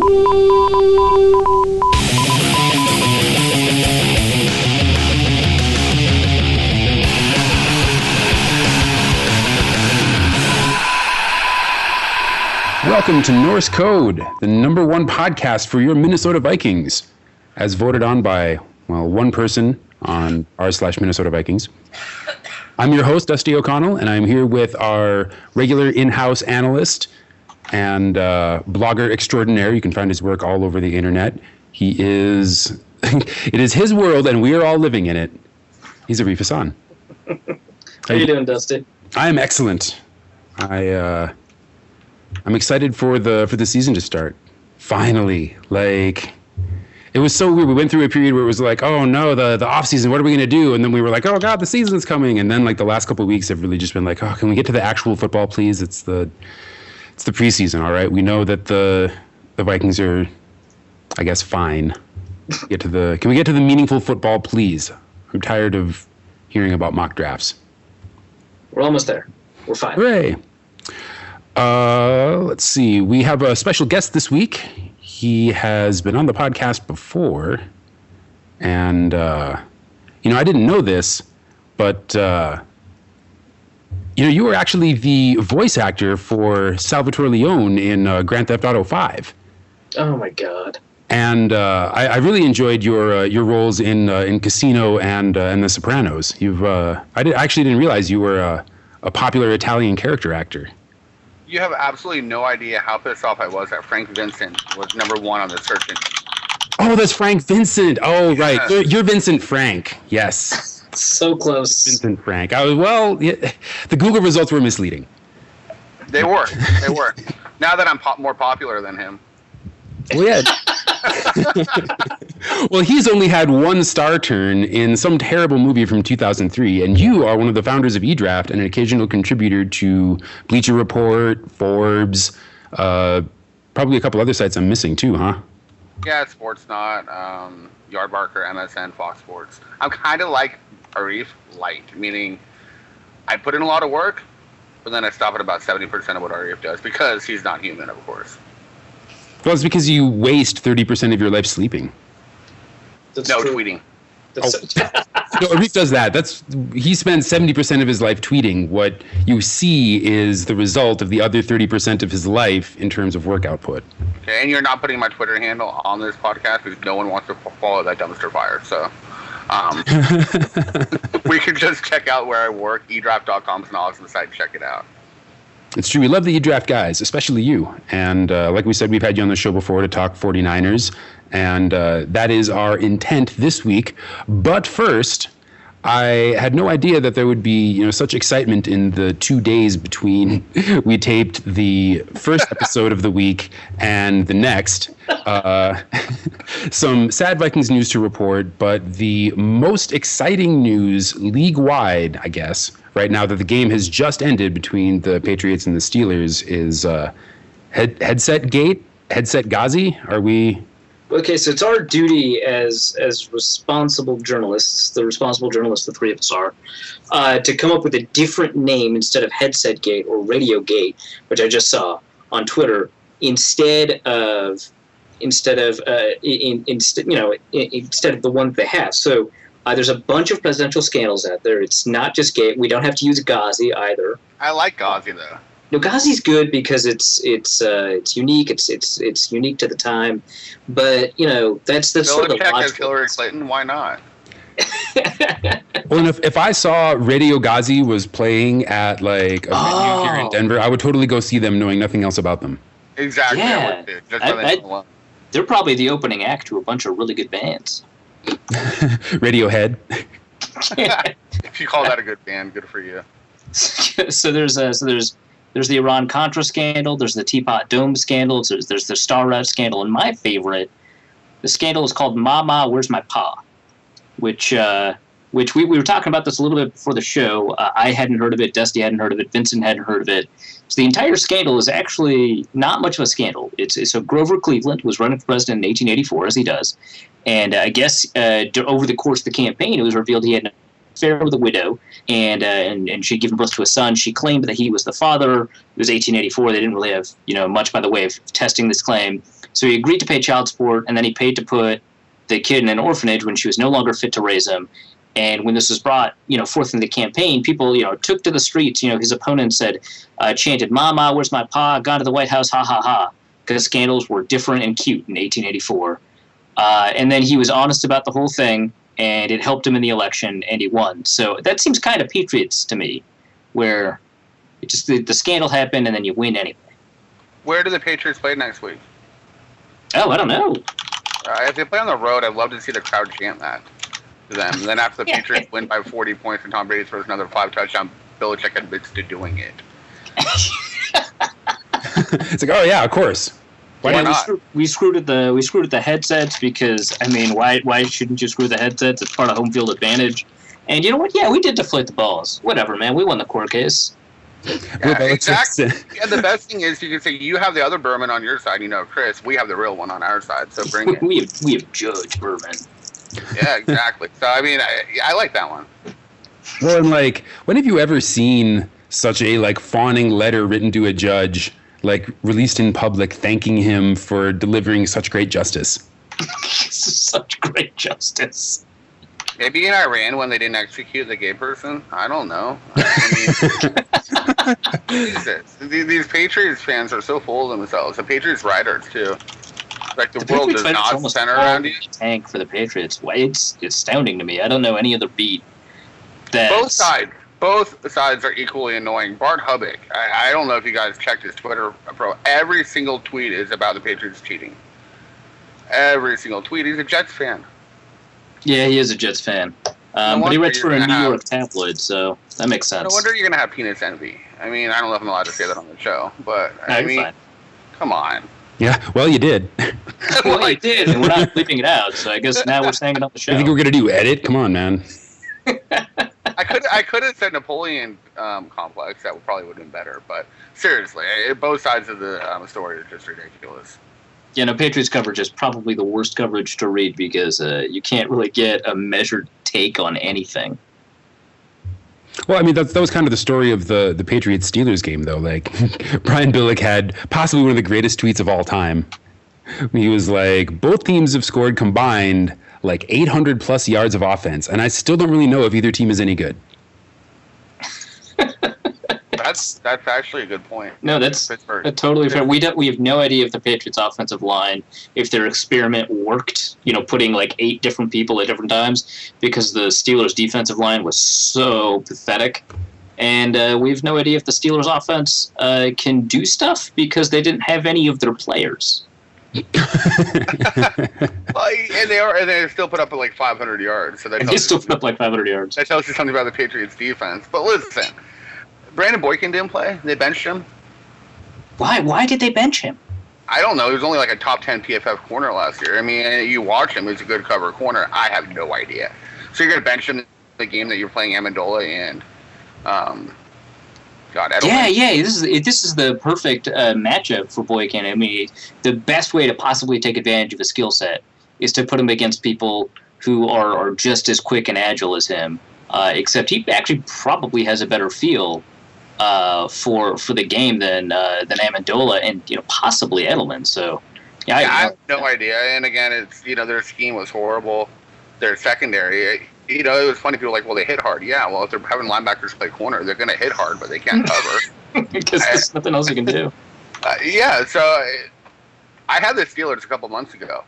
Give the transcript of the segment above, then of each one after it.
Welcome to Norse Code, the #1 podcast for your Minnesota Vikings, as voted on by, well, one person on r/Minnesota Vikings. I'm your host, Dusty O'Connell, and I'm here with our regular in-house analyst and blogger extraordinaire. You can find his work all over the internet. He is, it is his world, and we are all living in it. He's Arif Hassan. How you doing, Dusty? I am excellent. I'm excited for the season to start. Finally, it was so weird. We went through a period where it was like, oh no, the off season. What are we gonna do? And then we were like, oh god, the season's coming. And then the last couple of weeks have really just been like, oh, can we get to the actual football, please? It's the preseason, all right. We know that the Vikings are, I guess, fine. Can we get to the meaningful football, please? I'm tired of hearing about mock drafts. We're almost there. We're fine. Hooray! Let's see. We have a special guest this week. He has been on the podcast before, and I didn't know this, but you were actually the voice actor for Salvatore Leone in Grand Theft Auto 5. Oh my god! And I really enjoyed your roles in Casino and The Sopranos. I actually didn't realize you were a popular Italian character actor. You have absolutely no idea how pissed off I was that Frank Vincent was #1 on the search engine. Oh, that's Frank Vincent. Oh, right. You're Vincent Frank. Yes. So close. Vincent Frank. The Google results were misleading. They were. Now that I'm more popular than him. Well, yeah. Well, he's only had one star turn in some terrible movie from 2003, and you are one of the founders of eDraft and an occasional contributor to Bleacher Report, Forbes, probably a couple other sites I'm missing too, huh? Yeah, Sportsnaut, Yardbarker, MSN, Fox Sports. I'm kind of like Arif light, meaning I put in a lot of work, but then I stop at about 70% of what Arif does because he's not human, of course. Well, it's because you waste 30% of your life sleeping. That's no, true. tweeting. No, Arif does that. He spends 70% of his life tweeting. What you see is the result of the other 30% of his life in terms of work output. Okay, and you're not putting my Twitter handle on this podcast because no one wants to follow that dumpster fire. So we can just check out where I work. eDraft.com is an awesome site. Check it out. It's true. We love the eDraft guys, especially you. And like we said, we've had you on the show before to talk 49ers. And that is our intent this week. But first, I had no idea that there would be such excitement in the 2 days between we taped the first episode of the week and the next. Some sad Vikings news to report, but the most exciting news league-wide, I guess, right now that the game has just ended between the Patriots and the Steelers is Headset Gate, Headset Ghazi. Are we... Okay, so it's our duty as responsible journalists, the responsible journalists the three of us are, to come up with a different name instead of Headset Gate or Radio Gate, which I just saw on Twitter, instead of the one that they have. So there's a bunch of presidential scandals out there. It's not just Gate. We don't have to use Ghazi either. I like Ghazi though. No, Ghazi's good because it's unique. It's unique to the time, but that's sort of the logical. As Hillary Clinton, why not? Well, and if I saw Radio Ghazi was playing at a venue here in Denver, I would totally go see them, knowing nothing else about them. Exactly. Yeah, they're probably the opening act to a bunch of really good bands. Radiohead. If you call that a good band, good for you. So there's the Iran-Contra scandal, there's the Teapot Dome scandal, there's the Star Route scandal, and my favorite, the scandal is called Mama, Where's My Pa? Which we were talking about this a little bit before the show. I hadn't heard of it, Dusty hadn't heard of it, Vincent hadn't heard of it. So the entire scandal is actually not much of a scandal. So Grover Cleveland was running for president in 1884, as he does, and I guess over the course of the campaign, it was revealed he had an affair with a widow, and she'd given birth to a son. She claimed that he was the father. It was 1884. They didn't really have much by the way of testing this claim. So he agreed to pay child support, and then he paid to put the kid in an orphanage when she was no longer fit to raise him. And when this was brought, forth in the campaign, people, took to the streets. His opponents said, chanted, "Mama, where's my pa? Gone to the White House, ha ha ha," because scandals were different and cute in 1884. And then he was honest about the whole thing, and it helped him in the election, and he won. So that seems kind of Patriots to me, where it just the scandal happened, and then you win anyway. Where do the Patriots play next week? Oh, I don't know. If they play on the road, I'd love to see the crowd chant that to them. And then after the Patriots win by 40 points and Tom Brady throws another 5 touchdowns, Belichick admits to doing it. It's like, oh yeah, of course. Why not? We screwed at the headsets because why shouldn't you screw the headsets? It's part of home field advantage. And you know what? Yeah, we did deflate the balls. Whatever, man. We won the court case. Yeah, exactly. And the best thing is you can say you have the other Berman on your side. Chris, we have the real one on our side. So bring it. we have Judge Berman. Yeah, exactly. So I like that one. Well, and when have you ever seen such a fawning letter written to a judge, released in public, thanking him for delivering such great justice? Such great justice. Maybe in Iran when they didn't execute the gay person. I don't know. Jesus. These Patriots fans are so full of themselves. The Patriots writers too. The world does not center around you. Tank for the Patriots. It's astounding to me. I don't know any other beat. Both sides are equally annoying. Bart Hubbock. I don't know if you guys checked his Twitter pro. Every single tweet is about the Patriots cheating. Every single tweet. He's a Jets fan. Yeah, he is a Jets fan. But he writes for a New York tabloid, so that makes sense. No wonder you're going to have penis envy. I don't know if I'm allowed to say that on the show, but come on. Yeah, well, you did. Well, you did, and we're not bleeping it out, so I guess now we're saying it on the show. I think we're going to do edit? Come on, man. I could have said Napoleon complex. That probably would have been better, but seriously, both sides of the story are just ridiculous. Yeah, Patriots coverage is probably the worst coverage to read because you can't really get a measured take on anything. Well, that was kind of the story of the Patriots-Steelers game, though. Brian Billick had possibly one of the greatest tweets of all time. He was like, both teams have scored combined 800-plus yards of offense, and I still don't really know if either team is any good. That's actually a good point. No, that's totally fair. We have no idea if the Patriots' offensive line, if their experiment worked, putting 8 different people at different times, because the Steelers' defensive line was so pathetic. And we have no idea if the Steelers' offense can do stuff because they didn't have any of their players. And they still put up 500 yards. So they still put up 500 yards. That tells you something about the Patriots' defense. But listen. Brandon Boykin didn't play. They benched him. Why did they bench him? I don't know. He was only a top 10 PFF corner last year. You watch him. He's a good cover corner. I have no idea. So you're going to bench him in the game that you're playing Amendola and Edelman? Yeah. This is the perfect matchup for Boykin. The best way to possibly take advantage of his skill set is to put him against people who are just as quick and agile as him, except he actually probably has a better feel for the game than Amendola and possibly Edelman. So I have no idea. And again, it's their scheme was horrible. Their secondary, it was funny. People were like, well, they hit hard. Yeah, well, if they're having linebackers play corner, they're going to hit hard, but they can't cover because there's nothing else you can do. So I had the Steelers a couple months ago,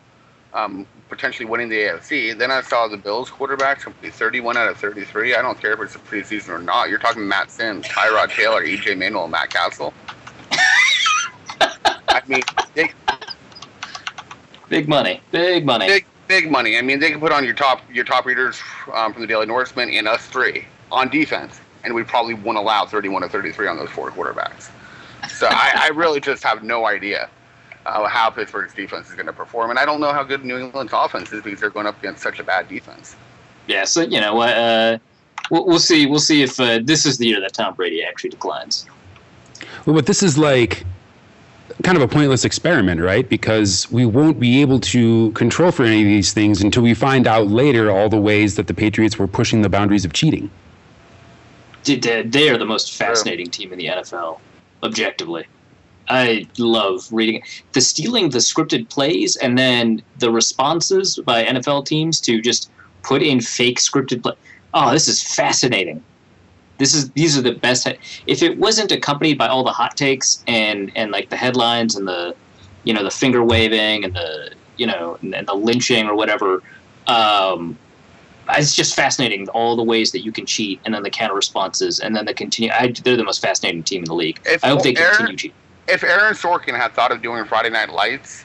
potentially winning the AFC. Then I saw the Bills quarterbacks be 31 out of 33. I don't care if it's a preseason or not. You're talking Matt Sims, Tyrod Taylor, E.J. Manuel, and Matt Castle. Big money. Big money. They can put on your top readers from the Daily Norseman and us 3 on defense, and we probably won't allow 31 or 33 on those 4 quarterbacks. So I really just have no idea how Pittsburgh's defense is going to perform, and I don't know how good New England's offense is because they're going up against such a bad defense. Yeah, so we'll see. We'll see if this is the year that Tom Brady actually declines. Well, but this is kind of a pointless experiment, right? Because we won't be able to control for any of these things until we find out later all the ways that the Patriots were pushing the boundaries of cheating. They are the most fascinating team in the NFL, objectively. I love reading it. The stealing the scripted plays and then the responses by NFL teams to just put in fake scripted play. Oh, this is fascinating. These are the best. If it wasn't accompanied by all the hot takes and like the headlines and the finger waving and the and the lynching or whatever, it's just fascinating, all the ways that you can cheat, and then the counter responses, and then the continue. They're the most fascinating team in the league. I hope they continue cheating. If Aaron Sorkin had thought of doing Friday Night Lights,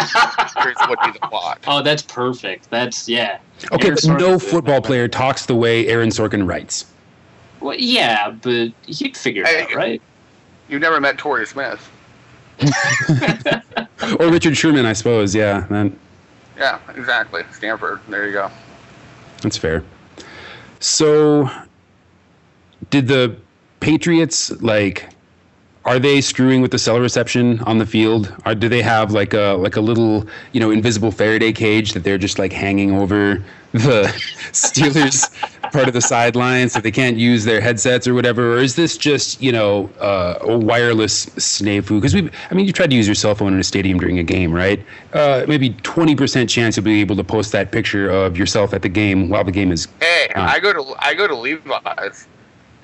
here's what would be the plot. Oh, that's perfect. Okay, no football player talks the way Aaron Sorkin writes. Well, yeah, but he'd figure it out, right? You've never met Torrey Smith. Or Richard Sherman, I suppose, yeah. Yeah, exactly. Stanford. There you go. That's fair. So, did the Patriots, are they screwing with the cell reception on the field? Or do they have like a little, invisible Faraday cage that they're just hanging over the Steelers part of the sideline so they can't use their headsets or whatever? Or is this just, a wireless snafu? Because you tried to use your cell phone in a stadium during a game, right? Maybe 20% chance you'll be able to post that picture of yourself at the game while the game is. Hey, I go to Levi's.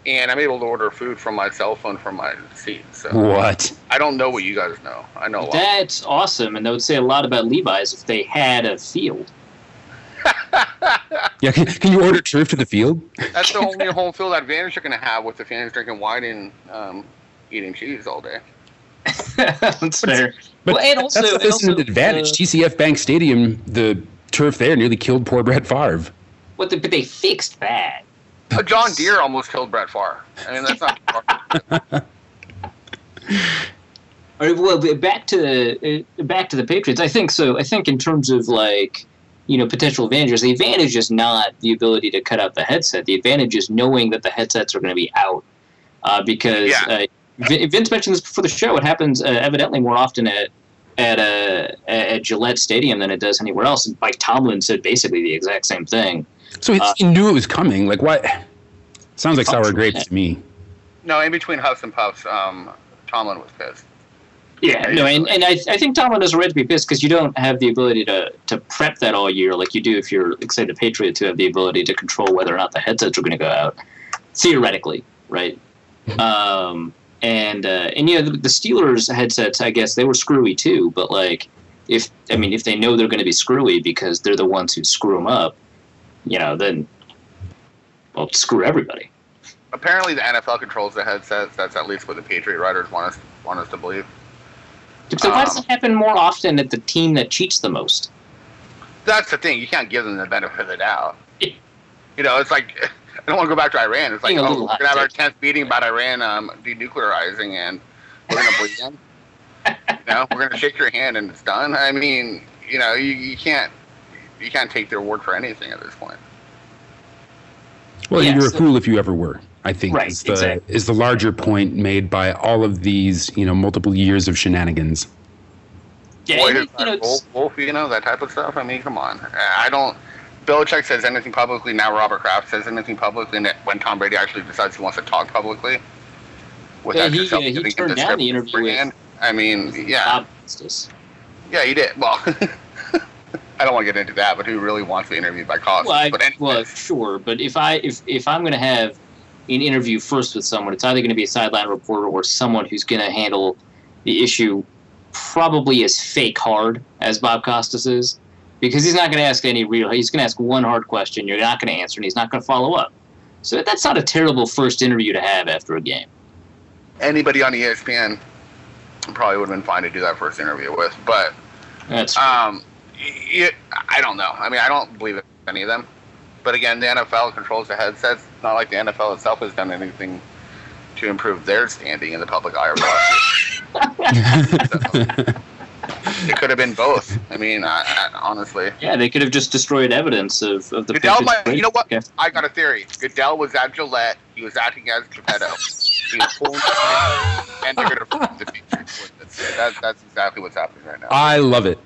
And I'm able to order food from my cell phone from my seat. So what? I don't know what you guys know. I know a lot. That's awesome, and that would say a lot about Levi's if they had a field. Yeah, can you order turf to the field? That's the only home field advantage you're going to have with the fans drinking wine and eating cheese all day. That's fair. But that's an advantage. TCF Bank Stadium, the turf there nearly killed poor Brett Favre. But they fixed that. John Deere almost killed Brett Favre. I mean, that's not far. All right, well, back to the Patriots. I think so. I think in terms of potential advantages, the advantage is not the ability to cut out the headset. The advantage is knowing that the headsets are going to be out. Because Vince mentioned this before the show. It happens evidently more often at Gillette Stadium than it does anywhere else. And Mike Tomlin said basically the exact same thing. So he knew it was coming. What? Sounds like sour grapes to me. No, in between huffs and puffs, Tomlin was pissed. Yeah, no, and I think Tomlin has a right to be pissed because you don't have the ability to prep that all year like you do if you're, say, the Patriots, who have the ability to control whether or not the headsets are going to go out, theoretically, right? The Steelers headsets, I guess they were screwy too, but if they know they're going to be screwy because they're the ones who screw them up, then, screw everybody. Apparently the NFL controls the headsets. That's at least what the Patriot writers want us to believe. So why does it happen more often at the team that cheats the most? That's the thing. You can't give them the benefit of the doubt. It's like, I don't want to go back to Iran. It's like, we're going to have our 10th meeting about Iran denuclearizing, and we're going to believe them. We're going to shake your hand and it's done. I mean, you can't take their word for anything at this point. Well, you're a fool if you ever were, I think, right, is the larger point made by all of these, multiple years of shenanigans. Yeah, Wolf, that type of stuff. I mean, come on. Belichick says anything publicly. Now Robert Kraft says anything publicly. And when Tom Brady actually decides he wants to talk publicly. He turned down the interview with Bob Costas. Yeah, he did. Well, I don't want to get into that, but who really wants to be interviewed by Costas? Well, sure. But if I'm going to have an interview first with someone, it's either going to be a sideline reporter or someone who's going to handle the issue probably as fake hard as Bob Costas is, because he's not going to ask he's going to ask one hard question you're not going to answer, and he's not going to follow up. So that's not a terrible first interview to have after a game. Anybody on ESPN probably would have been fine to do that first interview with, but that's I don't know. I mean, I don't believe any of them. But again, the NFL controls the headsets. It's not like the NFL itself has done anything to improve their standing in the public eye. It could have been both. I mean, honestly. Yeah, they could have just destroyed evidence of the Goodell you know what? Okay. I got a theory. Goodell was at Gillette. He was acting as Geppetto. He was pulling and they're going to prove the Patriots with this. That's exactly what's happening right now. I love it.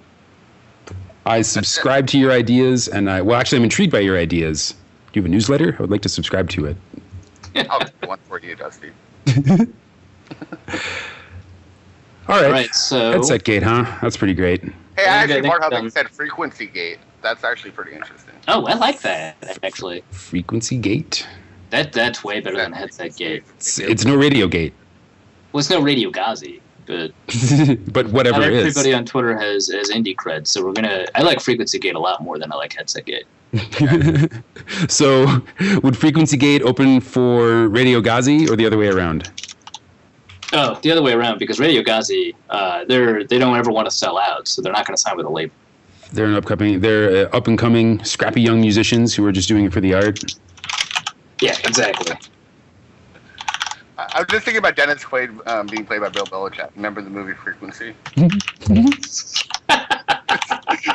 I subscribe to your ideas, and I'm intrigued by your ideas. Do you have a newsletter? I would like to subscribe to it. I'll do one for you, Dusty. All All right, so headset gate, huh? That's pretty great. Hey, I actually think, marked how they said frequency gate. That's actually pretty interesting. Oh, I like that actually. Frequency gate. That's way better than headset gate. It's no radio gate. Well, it's no Radio Ghazi, but but whatever not it is. everybody on Twitter has indie cred, so I like frequency gate a lot more than I like headset gate. So, would frequency gate open for Radio Ghazi or the other way around? Oh, the other way around, because Radio Ghazi, they don't ever want to sell out, so they're not going to sign with a label. They're up and coming, scrappy young musicians who are just doing it for the art. Yeah, exactly. I was just thinking about Dennis Quaid being played by Bill Belichick. Remember the movie Frequency?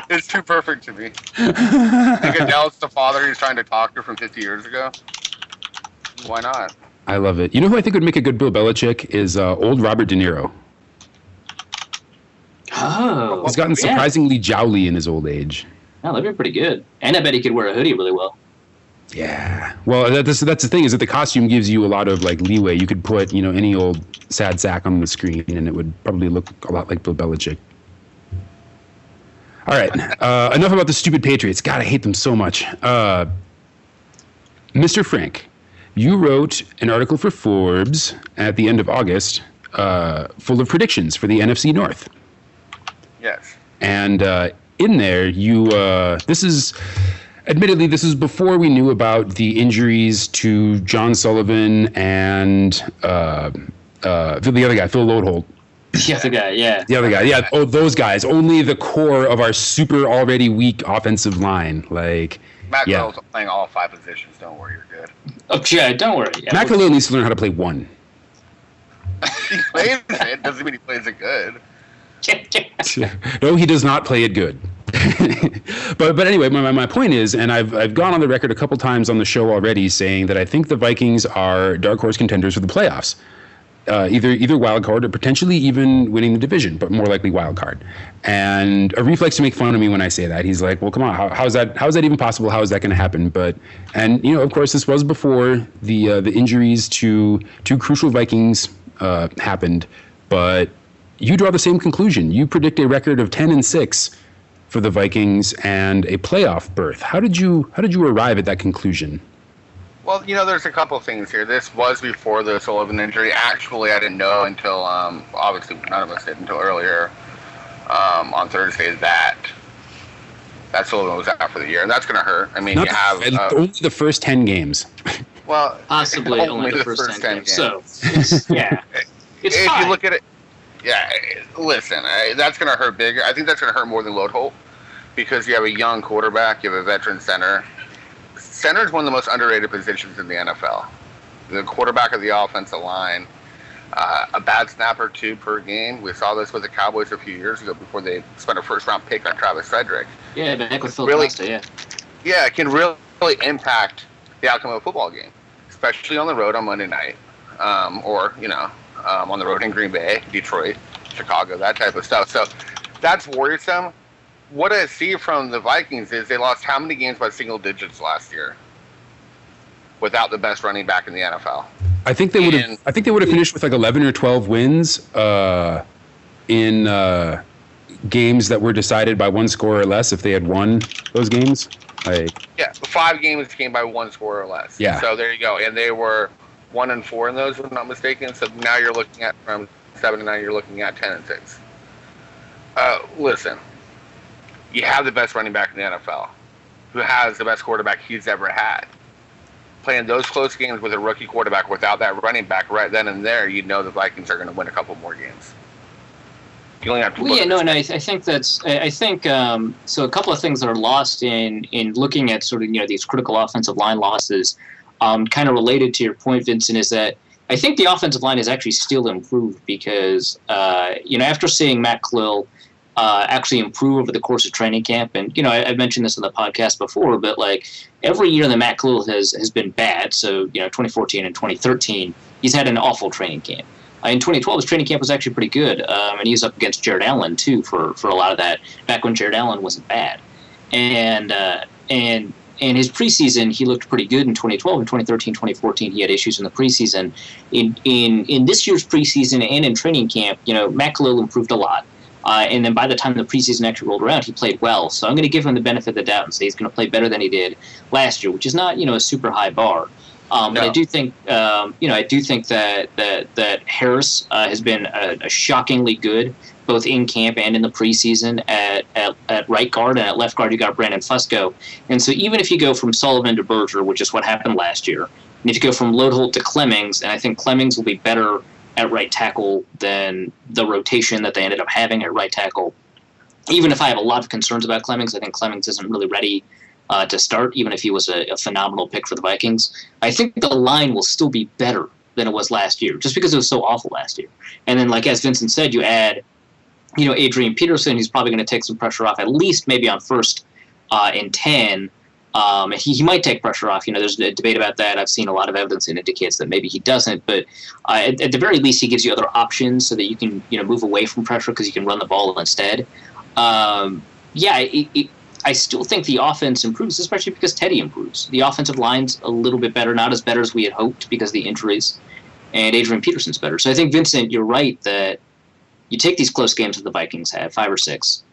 It's too perfect to me. Think Adele's the father he's trying to talk to from 50 years ago. Why not? I love it. You know who I think would make a good Bill Belichick is old Robert De Niro. Oh, He's gotten surprisingly jowly in his old age. Oh, that'd be pretty good. And I bet he could wear a hoodie really well. Yeah. Well, that's the thing, is that the costume gives you a lot of like leeway. You could put, any old sad sack on the screen and it would probably look a lot like Bill Belichick. All right. Enough about the stupid Patriots. God, I hate them so much. Mr. Frank, you wrote an article for Forbes at the end of August full of predictions for the NFC North. Yes. And in there, admittedly, this is before we knew about the injuries to John Sullivan and the other guy, Phil Lodeholt. The other guy, yeah. The other guy, yeah. Oh, those guys. Only the core of our super already weak offensive line. Like, Matt Khalil's playing all 5 positions. Don't worry, you're good. Oh, yeah, don't worry. Yeah, Matt Khalil needs to learn how to play one. He plays it. Doesn't mean he plays it good. No, he does not play it good. but anyway, my point is, and I've gone on the record a couple times on the show already saying that I think the Vikings are dark horse contenders for the playoffs. Either wild card or potentially even winning the division, but more likely wild card. And Arif likes to make fun of me when I say that. He's like, "Well, come on, how is that even possible? How is that going to happen?" And of course, this was before the injuries to two crucial Vikings happened. But you draw the same conclusion. You predict a record of 10-6 for the Vikings and a playoff berth. How did you arrive at that conclusion? Well, there's a couple of things here. This was before the Sullivan injury. Actually, I didn't know until, obviously none of us did until earlier on Thursday that Sullivan was out for the year. And that's going to hurt. I mean, only the first 10 games. Well, possibly only the first 10 games. So, yeah. It's if fine. you look at it, listen, that's going to hurt bigger. I think that's going to hurt more than Lodeholt because you have a young quarterback, you have a veteran center. Center is one of the most underrated positions in the NFL. The quarterback of the offensive line, a bad snap or two per game. We saw this with the Cowboys a few years ago before they spent a first-round pick on Travis Frederick. Yeah, back with Phil Costa, yeah. Yeah, it can really impact the outcome of a football game, especially on the road on Monday night, or on the road in Green Bay, Detroit, Chicago, that type of stuff. So that's worrisome. What I see from the Vikings is they lost how many games by single digits last year without the best running back in the NFL? I think they would have finished with like 11 or 12 wins in games that were decided by one score or less if they had won those games. 5 games came by one score or less. Yeah. So there you go. And they were 1-4 in those, if I'm not mistaken. So now you're looking at from 7-9, you're looking at 10-6. Listen. You have the best running back in the NFL, who has the best quarterback he's ever had. Playing those close games with a rookie quarterback without that running back right then and there, you know the Vikings are going to win a couple more games. You only have to I think so. A couple of things that are lost in looking at sort of these critical offensive line losses, kind of related to your point, Vincent, is that I think the offensive line is actually still improved because after seeing Matt Khalil actually improve over the course of training camp. And, I mentioned this on the podcast before, but like every year that Matt Khalil has been bad. So, 2014 and 2013, he's had an awful training camp. In 2012, his training camp was actually pretty good. And he was up against Jared Allen too, for a lot of that back when Jared Allen wasn't bad. And in his preseason, he looked pretty good in 2012. In 2013, 2014, he had issues in the preseason. In this year's preseason and in training camp, Matt Khalil improved a lot. And then by the time the preseason actually rolled around, he played well. So I'm going to give him the benefit of the doubt and say he's going to play better than he did last year, which is not, a super high bar. But I do think, that Harris has been a shockingly good, both in camp and in the preseason at right guard, and at left guard you got Brandon Fusco. And so even if you go from Sullivan to Berger, which is what happened last year, and if you go from Lodeholt to Clemmings, and I think Clemmings will be better at right tackle than the rotation that they ended up having at right tackle. Even if I have a lot of concerns about Clemmings, I think Clemmings isn't really ready to start, even if he was a phenomenal pick for the Vikings. I think the line will still be better than it was last year, just because it was so awful last year. And then, like as Vincent said, you add, Adrian Peterson, who's probably going to take some pressure off, at least maybe on 1st and 10. He might take pressure off. There's a debate about that. I've seen a lot of evidence that indicates that maybe he doesn't. But at the very least, he gives you other options so that you can move away from pressure because you can run the ball instead. I still think the offense improves, especially because Teddy improves. The offensive line's a little bit better, not as better as we had hoped because of the injuries, and Adrian Peterson's better. So I think, Vincent, you're right that you take these close games that the Vikings had, 5 or 6.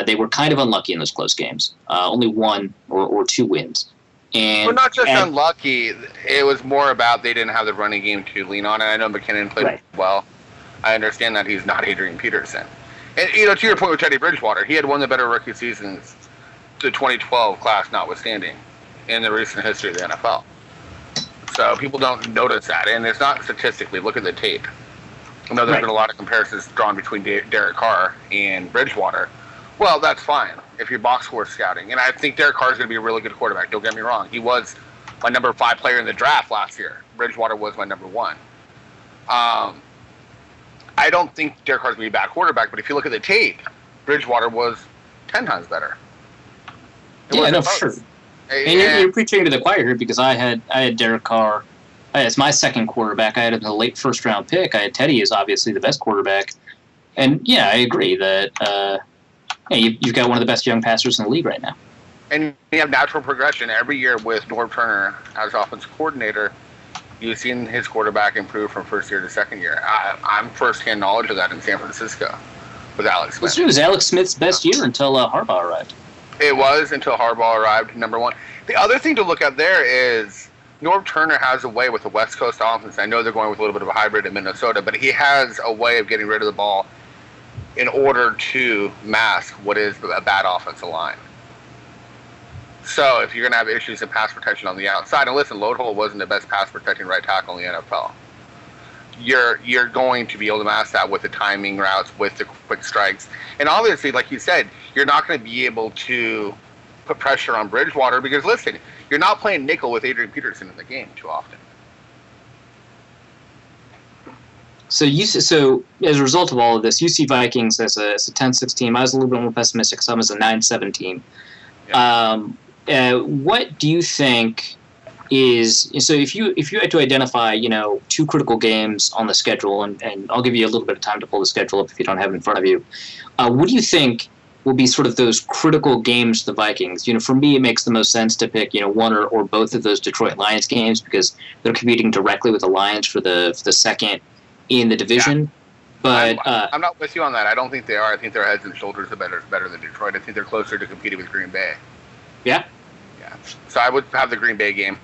They were kind of unlucky in those close games. Only 1 or 2 wins. And we're not just unlucky. It was more about they didn't have the running game to lean on. And I know McKinnon played well. I understand that he's not Adrian Peterson. And, to your point with Teddy Bridgewater, he had one of the better rookie seasons, the 2012 class notwithstanding, in the recent history of the NFL. So people don't notice that. And it's not statistically. Look at the tape. I know there's been a lot of comparisons drawn between Derek Carr and Bridgewater. Well, that's fine if you're box score scouting. And I think Derek Carr is going to be a really good quarterback. Don't get me wrong. He was my number 5 player in the draft last year. Bridgewater was my number 1. I don't think Derek Carr is going to be a bad quarterback, but if you look at the tape, Bridgewater was 10 times better. For sure. And you're preaching to the choir here because I had Derek Carr as my second quarterback. I had him in the late first-round pick. I had Teddy as obviously the best quarterback. And, I agree that you've got one of the best young passers in the league right now. And you have natural progression. Every year with Norv Turner as offensive coordinator, you've seen his quarterback improve from first year to second year. I'm first-hand knowledge of that in San Francisco with Alex Smith. It was Alex Smith's best year until Harbaugh arrived. It was until Harbaugh arrived, number 1. The other thing to look at there is Norv Turner has a way with the West Coast offense. I know they're going with a little bit of a hybrid in Minnesota, but he has a way of getting rid of the ball in order to mask what is a bad offensive line. So if you're going to have issues in pass protection on the outside, and listen, Lodeholt wasn't the best pass protecting right tackle in the NFL. You're going to be able to mask that with the timing routes, with the quick strikes. And obviously, like you said, you're not going to be able to put pressure on Bridgewater because, listen, you're not playing nickel with Adrian Peterson in the game too often. So as a result of all of this, you see Vikings as a 10-6 team. I was a little bit more pessimistic because I'm as a 9-7 team. Yeah. What do you think is so? If you had to identify, 2 critical games on the schedule, and I'll give you a little bit of time to pull the schedule up if you don't have it in front of you. What do you think will be sort of those critical games to the Vikings? For me, it makes the most sense to pick, one or both of those Detroit Lions games because they're competing directly with the Lions for the second in the division. Yeah. But I'm not with you on that. I don't think they are. I think their heads and shoulders are better than Detroit. I think they're closer to competing with Green Bay. Yeah. Yeah. So I would have the Green Bay game.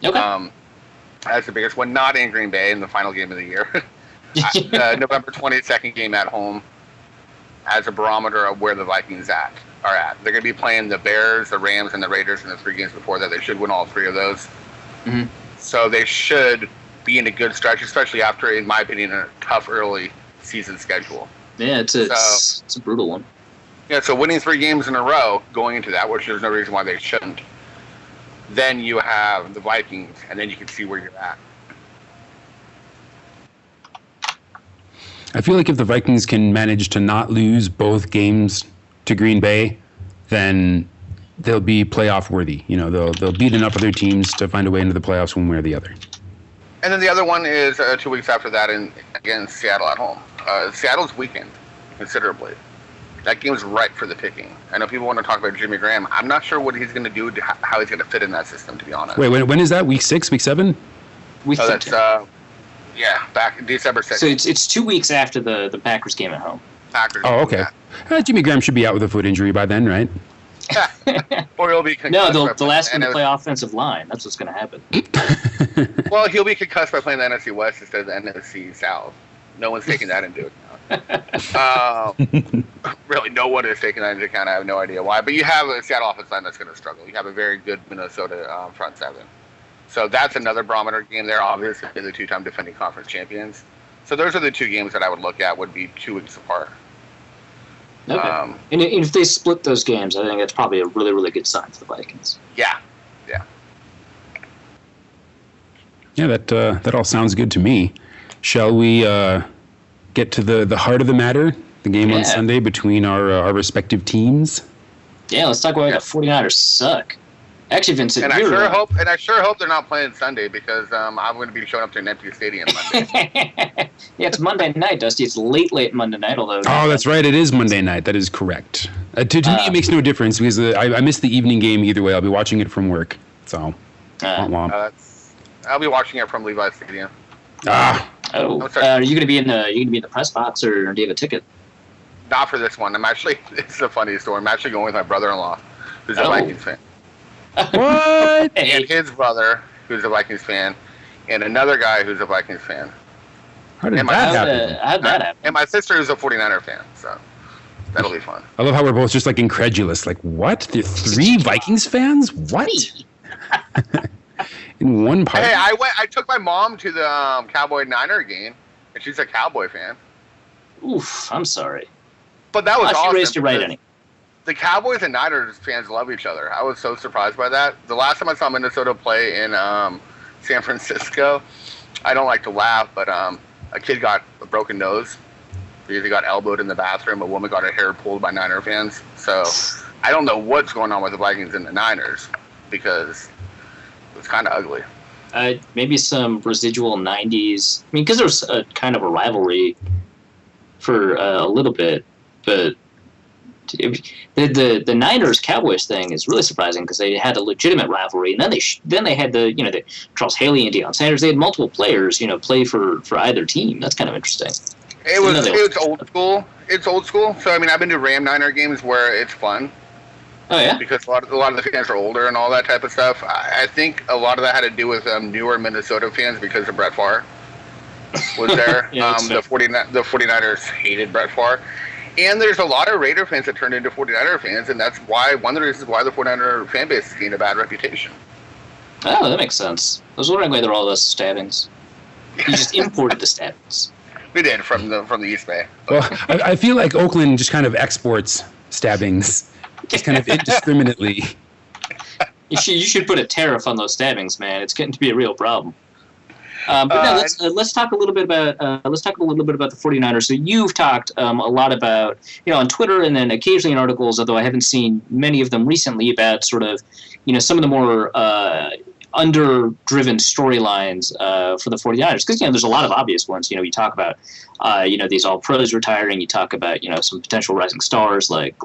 Okay. As the biggest one, not in Green Bay in the final game of the year. November 22nd game at home as a barometer of where the Vikings are at. They're going to be playing the Bears, the Rams, and the Raiders in the 3 games before that. They should win all 3 of those. Mm-hmm. So they should be in a good stretch, especially after, in my opinion, a tough early season schedule. Yeah, it's a brutal one. Yeah, so winning 3 games in a row going into that, which there's no reason why they shouldn't. Then you have the Vikings, and then you can see where you're at. I feel like if the Vikings can manage to not lose both games to Green Bay, then they'll be playoff worthy. They'll beat enough other teams to find a way into the playoffs one way or the other. And then the other one is 2 weeks after that against Seattle at home. Seattle's weakened considerably. That game's ripe for the picking. I know people want to talk about Jimmy Graham. I'm not sure what he's going to do, how he's going to fit in that system, to be honest. Wait, when is that? Week 6, week 7? Week 13. Back December 6th. So it's 2 weeks after the Packers game at home. Packers. Oh, okay. Jimmy Graham should be out with a foot injury by then, right? Or he'll be concussed. No, they'll ask him to play offensive line. That's what's going to happen. Well, he'll be concussed by playing the NFC West instead of the NFC South. No one's taking that into account. Really, no one is taking that into account. I have no idea why. But you have a Seattle offensive line that's going to struggle. You have a very good Minnesota front seven. So that's another barometer game there. Obviously, the two-time defending conference champions. So those are the two games that I would look at would be 2 weeks apart. Okay. And if they split those games, I think that's probably a really, really good sign for the Vikings. Yeah. Yeah, that all sounds good to me. Shall we get to the heart of the matter? The game on Sunday between our respective teams? Yeah, let's talk about why the 49ers suck. Actually, Vincent, I sure hope they're not playing Sunday because I'm going to be showing up to an empty stadium Monday. Yeah, it's Monday night, Dusty. It's late Monday night, although. Oh, that's right. It is Monday night. That is correct. To me, it makes no difference because I missed the evening game either way. I'll be watching it from work. So, I'll be watching it from Levi's Stadium. Are you going to be in the press box or do you have a ticket? Not for this one. It's a funny story. I'm actually going with my brother-in-law, who's a Vikings fan. What? And his brother, who's a Vikings fan, and another guy who's a Vikings fan. How did that happen? And my sister who's a 49er fan, so that'll be fun. I love how we're both just like incredulous. Like, what? There are 3 Vikings fans? What? In one part. Hey, I took my mom to the Cowboy Niner game, and she's a Cowboy fan. Oof, I'm sorry. But that was awesome. She raised you right, Annie. The Cowboys and Niners fans love each other. I was so surprised by that. The last time I saw Minnesota play in San Francisco, I don't like to laugh, but a kid got a broken nose because he got elbowed in the bathroom. A woman got her hair pulled by Niner fans. So I don't know what's going on with the Vikings and the Niners because it's kind of ugly. Maybe some residual 90s. I mean, because there's a kind of a rivalry for a little bit, but the Niners Cowboys thing is really surprising because they had a legitimate rivalry, and then they had the Charles Haley and Deion Sanders. They had multiple players play for either team. That's kind of interesting. It was old school. It's old school. So I mean, I've been to Ram Niner games where it's fun. Oh yeah. Because a lot of the fans are older and all that type of stuff. I think a lot of that had to do with newer Minnesota fans because of Brett Favre was there. The 49ers hated Brett Favre. And there's a lot of Raider fans that turned into 49er fans, and that's one of the reasons why the 49er fan base has gained a bad reputation. Oh, that makes sense. I was wondering why there were all those stabbings. You just imported the stabbings. We did from the East Bay. Well, I feel like Oakland just kind of exports stabbings, just kind of indiscriminately. You should put a tariff on those stabbings, man. It's getting to be a real problem. Let's talk a little bit about the 49ers. So you've talked a lot about on Twitter and then occasionally in articles, although I haven't seen many of them recently, about sort of some of the more under-driven storylines for the 49ers, because there's a lot of obvious ones. You talk about these all-pros retiring. You talk about some potential rising stars like